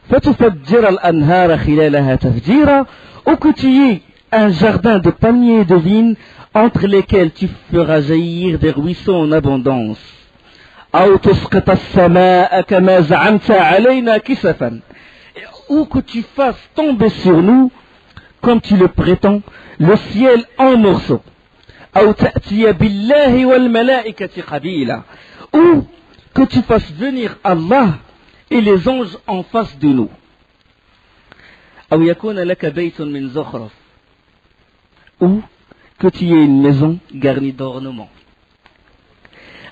فتفجر الأنهار خلالها تفجيرا, ou que tu aies un jardin de palmiers et de vignes entre lesquels tu feras jaillir des ruisseaux en abondance. أو تسقط السماء كما زعمت علينا كسفا, ou que tu fasses tomber sur nous, comme tu le prétends, le ciel en morceaux. أو تأتي بالله والملائكة قبيلا, ou que tu fasses venir Allah et les anges en face de nous. أو يكون لك بيت من زخرف, ou que tu aies une maison garnie d'ornements.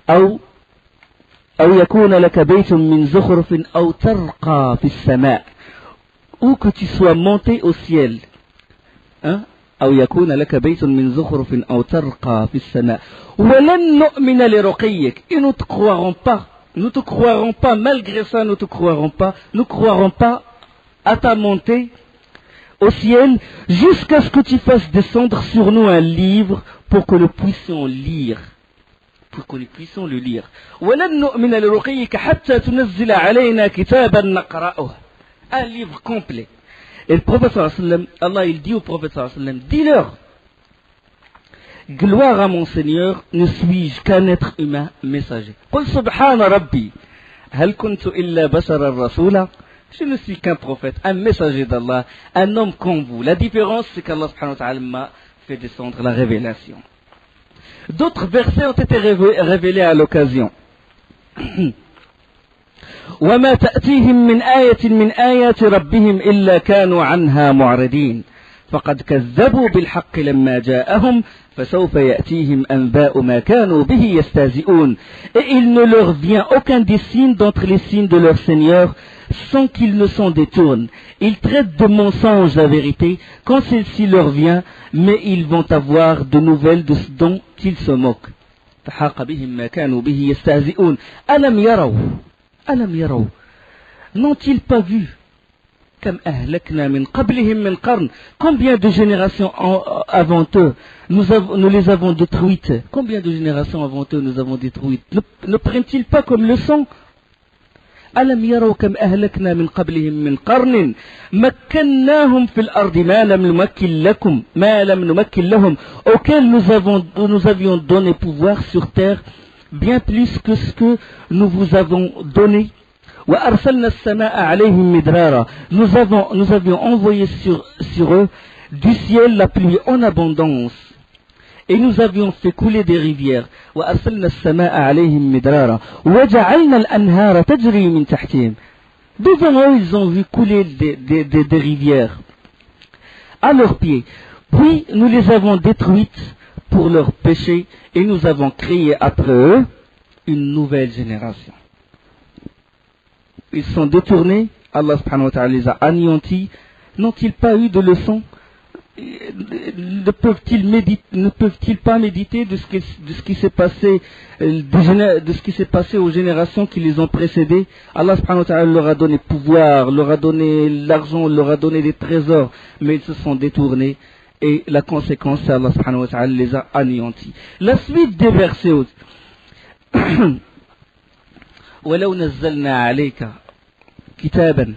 أو يكون لك بيت من زخرف أو ترقى في السماء, ou que tu sois monté au ciel. أو يكون لك بيت من زخرف أو ترقى في السماء ولن نؤمن لرقيك, et nous te croirons pas, malgré ça nous croirons pas à ta montée au ciel, jusqu'à ce que tu fasses descendre sur nous un livre pour que nous puissions lire. ولن نؤمن لرقيك حتى تنزل علينا كتابا نقرأه, un livre complet. Et le prophète sallallahu alayhi wa sallam, Allah il dit au prophète sallallahu alayhi wa sallam, dis-leur, gloire à mon Seigneur, ne suis-je qu'un être humain messager. قل سبحان ربي هل كنت إلا بشرا رسولا, je ne suis qu'un prophète, un messager d'Allah, un homme comme vous. La différence c'est qu'Allah subhanahu wa ta'ala m'a fait descendre la révélation. D'autres versets ont été révélés à l'occasion. وما تأتيهم من آية من آيات ربهم إلا كانوا عنها معرضين فقد كذبوا بالحق لما جاءهم فسوف يأتيهم أنباء ما كانوا به يستهزئون. Et il ne leur vient aucun des signes d'entre les signes de leur Seigneur sans qu'ils ne s'en détournent. Ils traitent de mensonge la vérité quand celle-ci leur vient, mais ils vont avoir de nouvelles de ce dont ils se moquent. فحاق بهم ما كانوا به يستهزئون ألم يروا n'ont-ils pas vu comme أهلكنا من قبلهم من قرن, combien de générations avant eux nous les avons détruites, combien de générations avant eux nous avons détruites, ne prennent-ils pas comme leçon? ألم يروا كم أهلكنا من قبلهم من قرن مكناهم في الأرض ما لم نمكن لهم, auxquels nous avions donné pouvoir sur terre bien plus que ce que nous vous avons donné. وأرسلنا السماء عليهم مدرارا, nous avions envoyé sur eux du ciel la pluie en abondance et nous avions fait couler des rivières. وأرسلنا السماء عليهم مدرارا وجعلنا الأنهار تجري من تحتهم, devant eux ils ont vu couler des rivières à leurs pieds. Puis nous les avons détruites pour leurs péchés et nous avons créé après eux une nouvelle génération. Ils sont détournés, Allah subhanahu wa ta'ala les a anéantis. N'ont-ils pas eu de leçons? Ne peuvent-ils pas méditer de ce qui s'est passé, de ce qui s'est passé aux générations qui les ont précédées? Allah subhanahu wa ta'ala leur a donné pouvoir, leur a donné l'argent, leur a donné des trésors, mais ils se sont détournés. Et la conséquence, c'est Allah subhanahu wa ta'ala les a anéantis. La suite des versets. ولو نزلنا عليك كتابا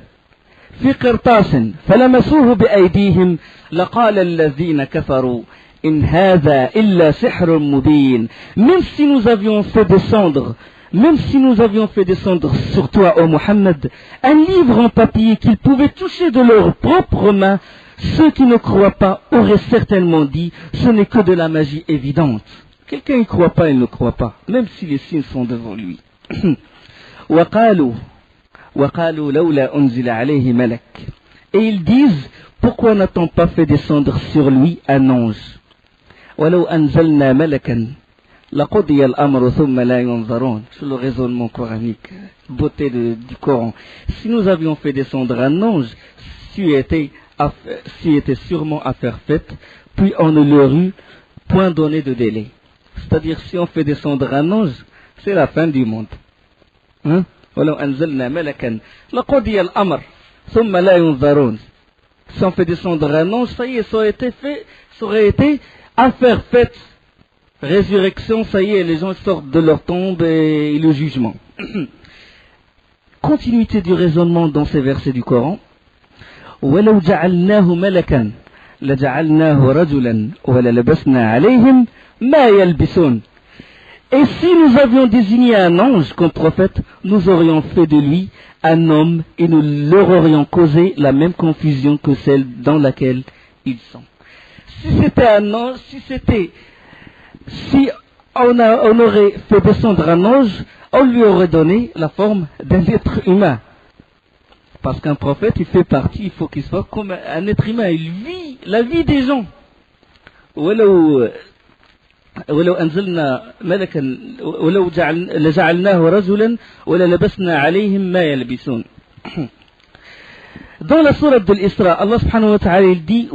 في قرطاس فلمسوه بأيديهم لقال الذين كفروا إن هذا إلا سحر مبين. Même si nous avions fait descendre sur toi, ô Muhammad, un livre en papier qu'ils pouvaient toucher de leurs propres mains, ceux qui ne croient pas auraient certainement dit, ce n'est que de la magie évidente. Quelqu'un ne croit pas, il ne croit pas, même si les signes sont devant lui. وقالوا لولا أنزل عليه ملك. Et ils disent, pourquoi n'a-t-on pas fait descendre sur lui un ange? ولو أنزلنا ملكا لقضي الأمر ثم لا ينظرون. C'est le raisonnement coranique, beauté du Coran. Si nous avions fait descendre un ange, c'eût été sûrement affaire faite, puis on ne leur eût point donné de délai. C'est-à-dire, si on fait descendre un ange, c'est la fin du monde. Hein? ولو أنزلنا ملكا لقضي الأمر ثم لا ينظرون. Si on fait descendre un ange, ça y est, ça aurait été affaire faite. Résurrection, ça y est, les gens sortent de leur tombe et le jugement. Continuité du raisonnement dans ces versets du Coran. وَلَوْ جَعَلْنَاهُ مَلَكًا لَجَعَلْنَاهُ رَجُلًا وَلَلَبَسْنَا عَلَيْهِمْ مَا يَلْبِسُونَ. Et si nous avions désigné un ange comme prophète, nous aurions fait de lui un homme et nous leur aurions causé la même confusion que celle dans laquelle ils sont. Si c'était un ange, si on aurait fait descendre un ange, on lui aurait donné la forme d'un être humain. Parce qu'un prophète, il fait partie, il faut qu'il soit comme un être humain, il vit la vie des gens. ولو أنزلنا ملكا ولو لجعلناه رجلا وللبسنا عليهم ما يلبسون. Dans la sourate de l'Isra, Allah subhanahu wa ta'ala il dit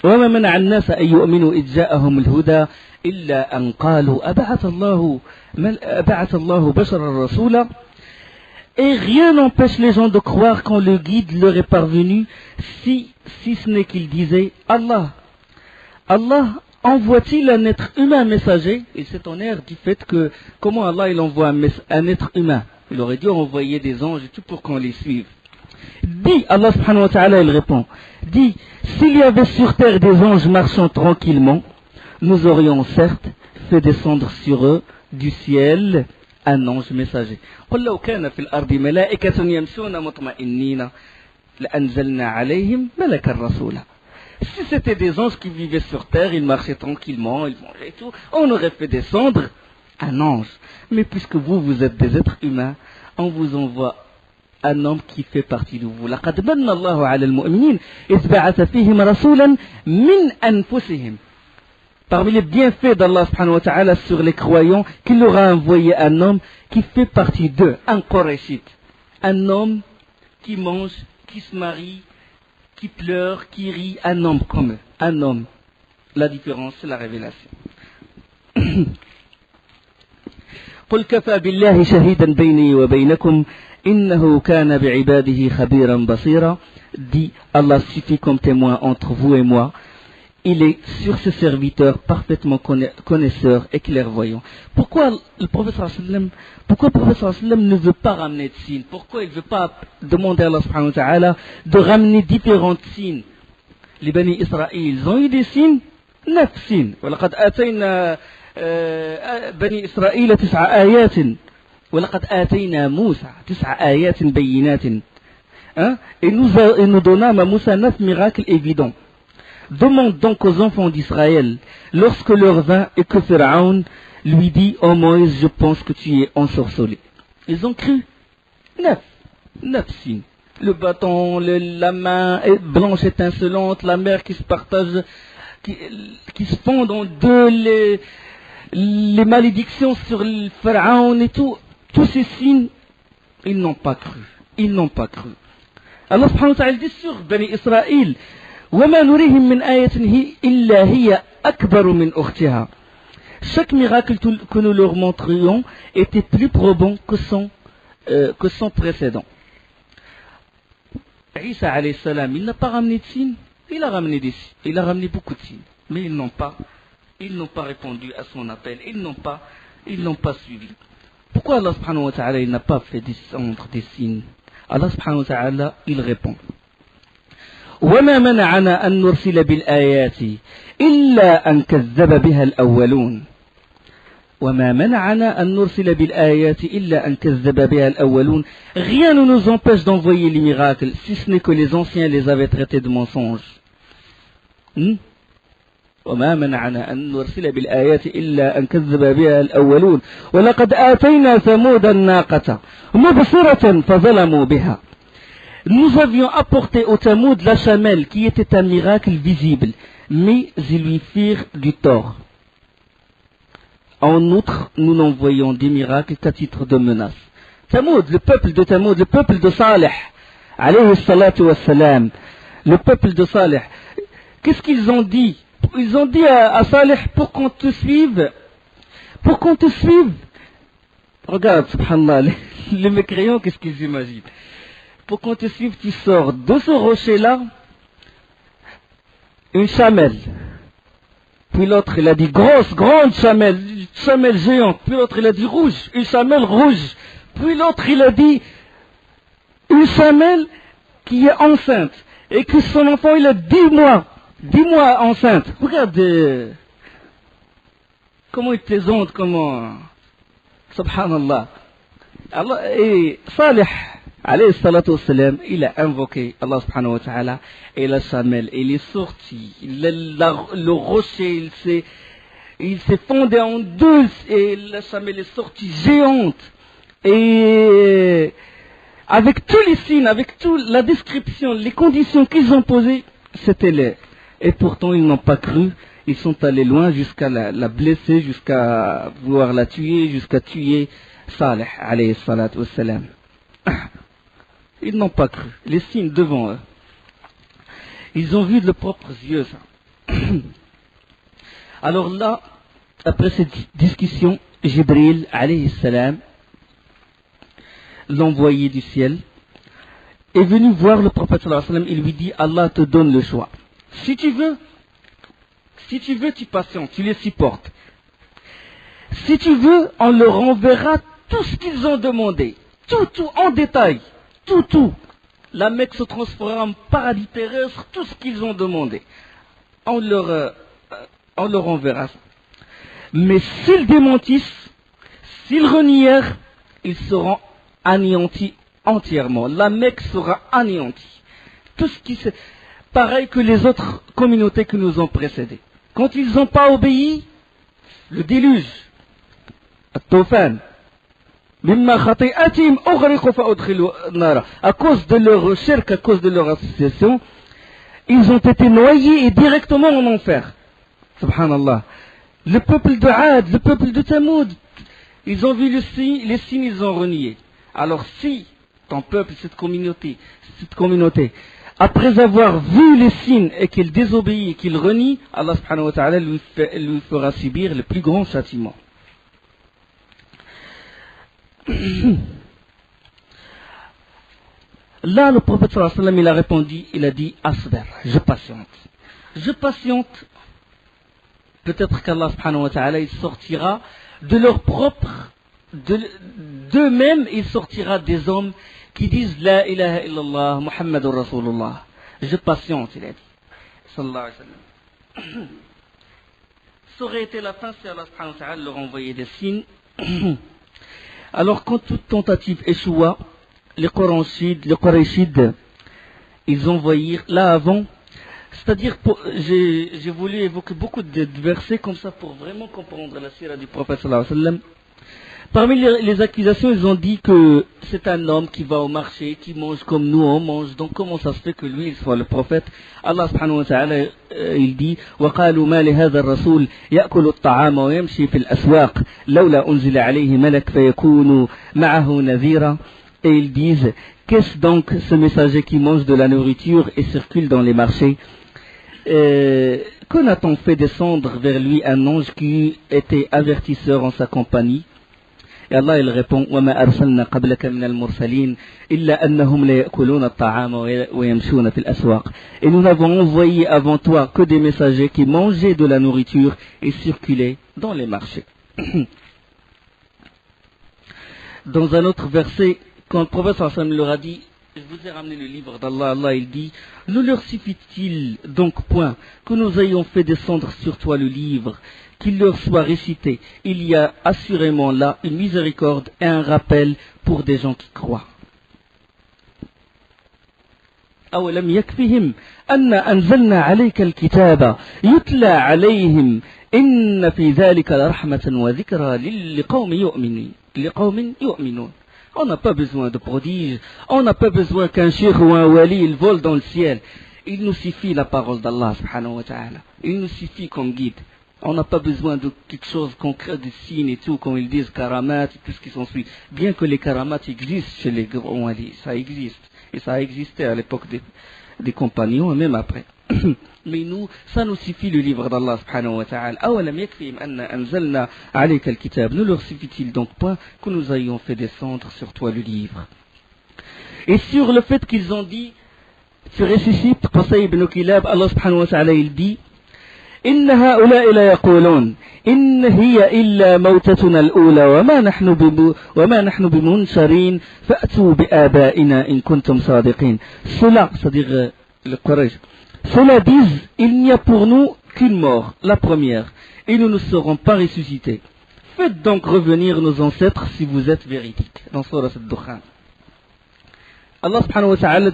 وما منع الناس أن يؤمنوا إذ جاءهم الهدى إلا أن قالوا أبعث الله بشرا رسولا. Et rien n'empêche les gens de croire quand le guide leur est parvenu, si ce n'est qu'ils disaient Allah envoie-t-il un être humain messager? Il s'étonnèrent du fait que comment Allah il envoie un être humain. Il aurait dû envoyer des anges et tout pour qu'on les suive. Dit Allah subhanahu wa ta'ala, il répond, dit, s'il y avait sur terre des anges marchant tranquillement, nous aurions certes fait descendre sur eux du ciel un ange messager. قل لو كان في الأرض ملائكة يمشون مطمئنين لأنزلنا عليهم ملكا رسولا. Si c'était des anges qui vivaient sur terre, ils marchaient tranquillement, ils mangeaient et tout, on aurait fait descendre un ange. Mais puisque vous êtes des êtres humains, on vous envoie un homme qui fait partie de vous. لقد من الله على المؤمنين إذ بعث فيهم رسولا من أنفسهم. Parmi les bienfaits d'Allah subhanahu wa ta'ala sur les croyants, qu'il leur a envoyé un homme qui fait partie d'eux, un Qurayshite, un homme qui mange, qui se marie, qui pleure, qui rit, un homme comme eux, un homme. La différence, c'est la révélation. قل كفى بالله شهيدا بيني وبينكم إنه كان بعباده خبيرا بصيرا. Dit Allah suffit comme témoin entre vous et moi. Il est sur ses serviteurs parfaitement connaisseur et clairvoyant. Pourquoi le prophète sallam ne veut pas ramener de signes? Pourquoi il ne veut pas demander à Allah subhanahu wa ta'ala de ramener différents signes? Les Bani Israël, ils ont eu des signes, 9 signes. وَلَقَدْ آتَيْنَا بني إسرائيل 9 آيات وَلَقَدْ آتَيْنَا موسى 9 آيات بينات. Et nous donnâmes à Moussa 9 miracles évidents. Demande donc aux enfants d'Israël, lorsque leur vint et que Pharaon lui dit, oh Moïse, je pense que tu es ensorcelé. Ils ont cru. 9 signes. Le bâton, la main blanche étincelante, la mer qui se partage, qui se fondent en deux, les malédictions sur le Pharaon et tout. Tous ces signes, ils n'ont pas cru. Allah subhanahu wa ta'ala dit sur Bani Israël, وَمَا نُرِيهِمْ مِنْ آيَةٍ إِلَّا هِيَ أَكْبَرُ مِنْ أُخْتِهَا. Chaque miracle que nous leur montrions était plus probant que son précédent. Isa alayhi salam, il n'a pas ramené de signes, il a ramené beaucoup de signes, mais ils n'ont pas répondu à son appel, ils n'ont pas suivi. Pourquoi Allah subhanahu wa ta'ala il n'a pas fait descendre des signes? Allah subhanahu wa ta'ala il répond, وما منعنا أن نرسل بالآيات إلا أن كذب بها الأولون. وما منعنا أن نرسل بالآيات إلا أن كذب بها الأولون. Rien ne nous empêche d'envoyer les miracles, si ce n'est que les anciens les avaient traités de mensonges. وما منعنا أن نرسل بالآيات إلا أن كذب بها الأولون ولقد آتينا ثمود الناقة مبصرة فظلموا بها. Nous avions apporté au Thamoud la chamelle qui était un miracle visible, mais ils lui firent du tort. En outre, nous n'envoyons des miracles qu'à titre de menace. Thamoud, le peuple de Thamoud, le peuple de Salih, alayhi salatu wassalam, le peuple de Salih, qu'est-ce qu'ils ont dit? Ils ont dit à Salih, pour qu'on te suive, regarde, subhanallah, les mécréants, qu'est-ce qu'ils imaginent? Pour qu'on te suive, tu sors de ce rocher-là, une chamelle. Puis l'autre, il a dit grande chamelle géante. Puis l'autre, il a dit rouge, une chamelle rouge. Puis l'autre, il a dit une chamelle qui est enceinte. Et que son enfant, il a 10 mois enceinte. Regarde comment il plaisante, subhanallah. Allah, et Salih, alayhi salatu wassalam, il a invoqué Allah subhanahu wa ta'ala, et la chamelle, il est sorti, le rocher, il s'est fondé en deux, et la chamelle est sortie géante, et avec tous les signes, avec toute la description, les conditions qu'ils ont posées, c'était laid. Et pourtant, ils n'ont pas cru, ils sont allés loin jusqu'à la blesser, jusqu'à vouloir la tuer, jusqu'à tuer Salih, alayhi salatu wassalam. Ils n'ont pas cru. Les signes devant eux. Ils ont vu de leurs propres yeux ça. Alors là, après cette discussion, Jibril, alayhi salam, l'envoyé du ciel, est venu voir le prophète sallallahu alayhi wa sallam. Il lui dit, Allah te donne le choix. Si tu veux, tu patientes, tu les supportes. Si tu veux, on leur enverra tout ce qu'ils ont demandé. Tout, en détail. Tout. La Mecque se transformera en paradis terrestre, tout ce qu'ils ont demandé. On leur enverra ça. Mais s'ils démentissent, s'ils renièrent, ils seront anéantis entièrement. La Mecque sera anéantie. Tout ce qui c'est pareil que les autres communautés qui nous ont précédés. Quand ils n'ont pas obéi, le déluge, At-Tufan, à cause de leur shirk, à cause de leur association, ils ont été noyés et directement en enfer. Subhanallah. Le peuple de Ad, le peuple de Thamoud, ils ont vu les signes, ils ont renié. Alors si ton peuple, cette communauté, après avoir vu les signes et qu'il désobéit et qu'il renie, Allah subhanahu wa ta'ala lui fera subir le plus grand châtiment. Là, le prophète sallallahu alayhi wa sallam, il a répondu, il a dit, asber, je patiente. Peut-être qu'Allah subhanahu wa ta'ala, il sortira de leur propre, d'eux-mêmes, il sortira des hommes qui disent la ilaha illallah, Muhammadur Rasulullah. Je patiente, il a dit. Sallallahu alayhi wa sallam. Ça aurait été la fin si Allah subhanahu wa ta'ala leur envoyait des signes. Alors, quand toute tentative échoua, les Qurayshides, ils envoyirent là avant. C'est-à-dire, j'ai voulu évoquer beaucoup de versets comme ça pour vraiment comprendre la sira du prophète sallallahu alayhi wa sallam. Parmi les accusations, ils ont dit que c'est un homme qui va au marché, qui mange comme nous on mange. Donc comment ça se fait que lui, il soit le prophète? Allah subhanahu wa ta'ala, il dit وَقَالُوا مَا لِهَذَا الرَّسُولِ يَأْكُلُ الطَّعَامَ وَيَمْشِي فِي الْأَسْوَاقِ لَوْلَا أُنزِلَ عَلَيْهِ مَلَكٌ فَيَكُونُ مَعَهُ نَذِيرًا. Et ils disent, qu'est-ce donc ce messager qui mange de la nourriture et circule dans les marchés? Que n'a-t-on fait descendre vers lui un ange qui était avertisseur en sa compagnie? Et Allah il répond وَمَا أَرْسَلْنَا قَبْلَكَ مِنَ الْمُرْسَلِينَ إِلَّا أَنَّهُمْ لَيَأْكُلُونَ الطَّعَامَ وَيَمْشُونَ فِي الْأَسْوَاقِ. Et nous n'avons envoyé avant toi que des messagers qui mangeaient de la nourriture et circulaient dans les marchés. Dans un autre verset, quand le prophète sallallahu alayhi wa sallam leur a dit, je vous ai ramené le livre d'Allah, Allah il dit, ne leur suffit-il donc point que nous ayons fait descendre sur toi le livre, qu'il leur soit récité? Il y a assurément là une miséricorde et un rappel pour des gens qui croient. أولم يكفهم أن أنزلنا عليك الكتاب يتلى عليهم إن في ذلك لرحمة وذكرى لقوم يؤمنون. On n'a pas besoin de prodiges, on n'a pas besoin qu'un cheikh ou un wali il vole dans le ciel. Il nous suffit la parole d'Allah subhanahu wa ta'ala. Il nous suffit comme guide. On n'a pas besoin de quelque chose concret, de signes et tout, comme ils disent, karamat et tout ce qui s'ensuit. Bien que les karamats existent chez les grands walis, ça existe. Et ça a existé à l'époque des compagnons, et même après. Mais nous, ça nous suffit le livre d'Allah subhanahu wa ta'ala. أَوَلَمْ يَكْفِهِمْ أَنَّا أَنزَلْنَا عَلَيْكَ الْكِتَابَ. Ne leur suffit-il donc pas que nous ayons fait descendre sur toi le livre? Et sur le fait qu'ils ont dit, tu ressuscites, Qusay ibn Kilab, Allah subhanahu wa ta'ala, il dit, إن هؤلاء لا يقولون إن هي إلا موتتنا الأولى وما نحن بمنشرين فأتوا بآبائنا إن كنتم صادقين. Cela, c'est-à-dire le Quraysh, cela disent, il n'y a pour nous qu'une mort, la première, et nous ne serons pas ressuscités. Faites donc revenir nos ancêtres si vous êtes véridiques. Dans Surah Ad-Dukhan. Allah subhanahu wa ta'ala,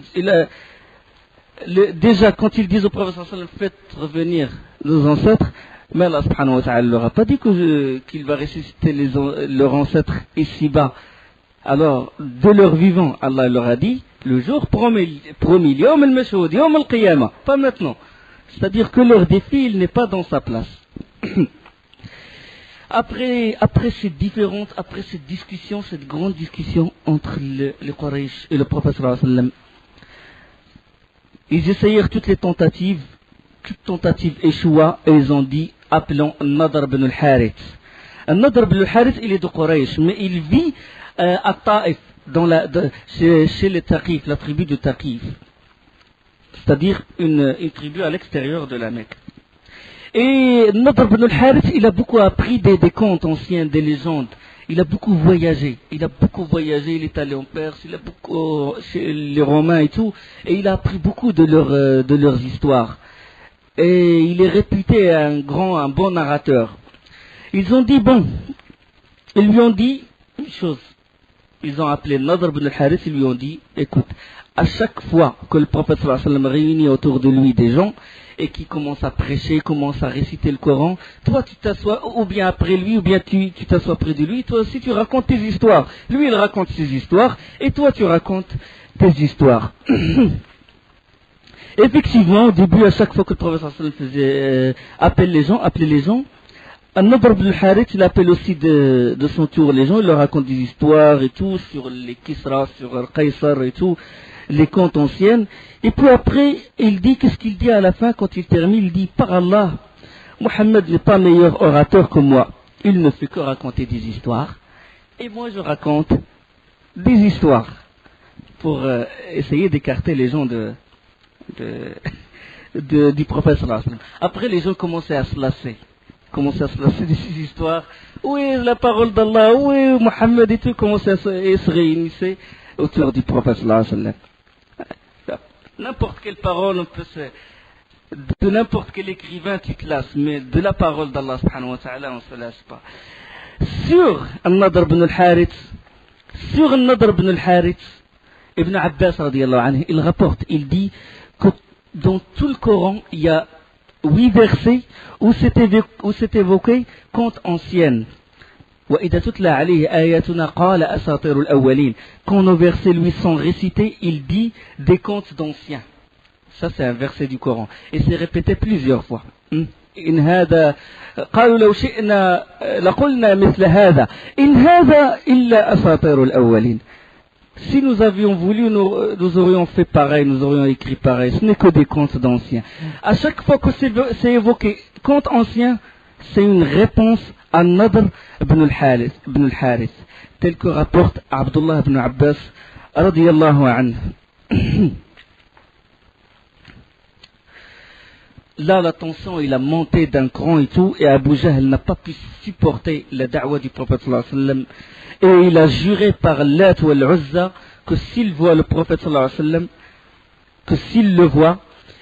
déjà quand ils disent au prophète sallallahu alayhi wa sallam, faites revenir nos ancêtres, mais Allah subhanahu wa ta'ala leur a pas dit qu'il va ressusciter leurs ancêtres ici-bas. Alors, de leur vivant, Allah leur a dit, le jour promis, yawm al-mashhud, yawm al-qiyamah, pas maintenant. C'est-à-dire que leur défi, il n'est pas dans sa place. Après cette discussion, cette grande discussion entre les Quraysh et le prophète sallallahu alayhi wa sallam, ils essayèrent toutes tentatives échoua, et ils ont dit, appelons Nadr ibn al-Harith. Nadr ibn al-Harith, il est de Quraysh, mais il vit à Taïf, chez les Taqif, la tribu de Taqif. C'est-à-dire une tribu à l'extérieur de la Mecque. Et Nadr ibn al-Harith, il a beaucoup appris des contes anciens, des légendes. Il a beaucoup voyagé, il est allé en Perse, il a beaucoup chez les Romains et tout, et il a appris beaucoup de leurs histoires. Et il est réputé un bon narrateur. Ils lui ont dit une chose. Ils ont appelé Nadr ibn al-Harith, ils lui ont dit, écoute, à chaque fois que le prophète sallallahu alayhi wa sallam réunit autour de lui des gens, et qui commence à prêcher, commence à réciter le Coran, toi tu t'assois, ou bien après lui, ou bien tu t'assois près de lui, toi aussi tu racontes tes histoires. Lui il raconte ses histoires, et toi tu racontes tes histoires. Effectivement, au début, à chaque fois que le prophète sallallahu alayhi wa sallam appelait les gens, Nadr ibn al-Harith, il appelle aussi de son tour les gens, il leur raconte des histoires et tout, sur les Kisra, sur le Qaysar et tout, les contes anciennes. Et puis après, il dit, qu'est-ce qu'il dit à la fin quand il termine? Il dit, par Allah, Mohammed n'est pas meilleur orateur que moi. Il ne fait que raconter des histoires. Et moi, je raconte des histoires pour essayer d'écarter les gens du prophète sallallahu alayhi wa sallam. Après, les gens commençaient à se lasser de ces histoires. Oui, la parole d'Allah, oui, Mohammed et tout, commençaient à se réunir autour du prophète sallallahu alayhi wa sallam. N'importe quelle parole, de n'importe quel écrivain tu te lasses, mais de la parole d'Allah subhanahu wa ta'ala, on ne se lasse pas. Sur Nadr ibn al-Harith, Ibn Abbas radiyallahu anhu, il rapporte, il dit que dans tout le Coran, il y a 8 versets où c'est évoqué contes anciennes. وَإِذَا تُتْلَى عَلَيْهِ آيَاتُنَا قَالَ أَسَاطِيرُ الْأَوَّلِينَ. Quand nos versets lui sont récités, il dit des contes d'anciens. Ça c'est un verset du Coran. Et c'est répété plusieurs fois. إن هذا قالوا لو شئنا لقلنا مثل هذا إن هذا إلا أساطير الأولين. Si nous avions voulu, nous aurions fait pareil, nous aurions écrit pareil. Ce n'est que des contes d'anciens. À chaque fois que c'est évoqué contes anciens, c'est une réponse à Nadr ibn al-Harith, tel que rapporte Abdullah ibn Abbas radiyallahu anhu. Là, la tension, il a monté d'un cran et tout, et Abu Jahl n'a pas pu supporter la da'wa du prophète sallallahu alayhi wa sallam, et il a juré par Lat ou al-Uzza que s'il voit le prophète sallallahu alayhi wa sallam, que s'il le voit,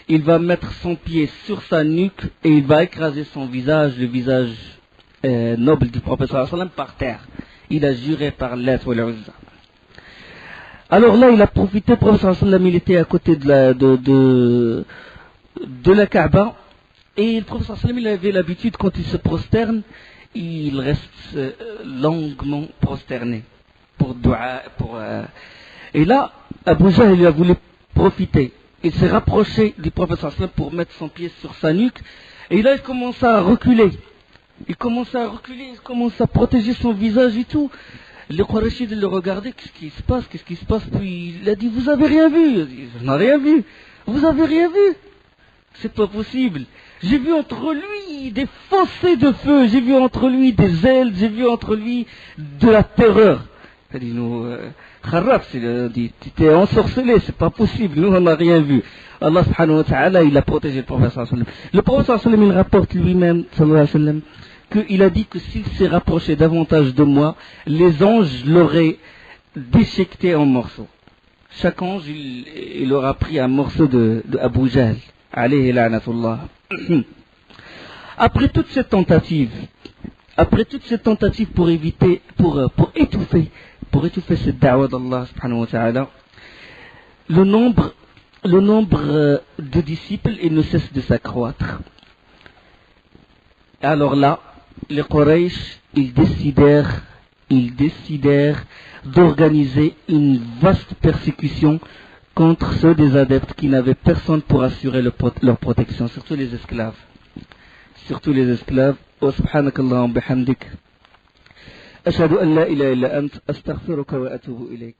il va mettre son pied sur sa nuque et il va écraser son visage, le visage noble du prophète sallallahu alayhi wa sallam, par terre. Il a juré par Lat ou al-Uzza. Alors là, il a profité, le prophète sallallahu alayhi wa sallam, il était à côté de la Kaaba, et le prophète sallallahu alayhi wa sallam, il avait l'habitude, quand il se prosterne, il reste longuement prosterné pour dua, et là, Abu Jahl lui a voulu profiter. Il s'est rapproché du prophète sallallahu alayhi wa sallam pour mettre son pied sur sa nuque, et là il commença à reculer. Il commence à reculer, il commence à protéger son visage et tout. Les Qurayshides le regardaient, qu'est-ce qui se passe, puis il a dit, vous avez rien vu. Il a dit, je n'ai rien vu. Vous avez rien vu? C'est pas possible. J'ai vu entre lui des fossés de feu, j'ai vu entre lui des ailes, j'ai vu entre lui de la terreur. Il a dit, nous, Kharraf, tu t'es ensorcelé, c'est pas possible, nous on n'a rien vu. Allah subhanahu wa ta'ala, il a protégé le prophète sallallahu alayhi wa sallam. Le prophète sallallahu alayhi wa sallam, il rapporte lui-même, sallallahu alayhi wa sallam, qu'il a dit que s'il s'est rapproché davantage de moi, les anges l'auraient déchiqueté en morceaux. Chaque ange, il aura pris un morceau de Abu Jahl, alayhi la'natullah. Après toutes ces tentatives pour éviter, pour étouffer cette da'wah d'Allah subhanahu wa ta'ala, le nombre de disciples, il ne cesse de s'accroître. Alors là, les Quraysh, ils décidèrent d'organiser une vaste persécution contre ceux des adeptes qui n'avaient personne pour assurer leur protection, surtout les esclaves. Wa subhanakallahumma bihamdik. Ashhadu an la ilaha illa ant, astaghfiruka wa atubu ilayk.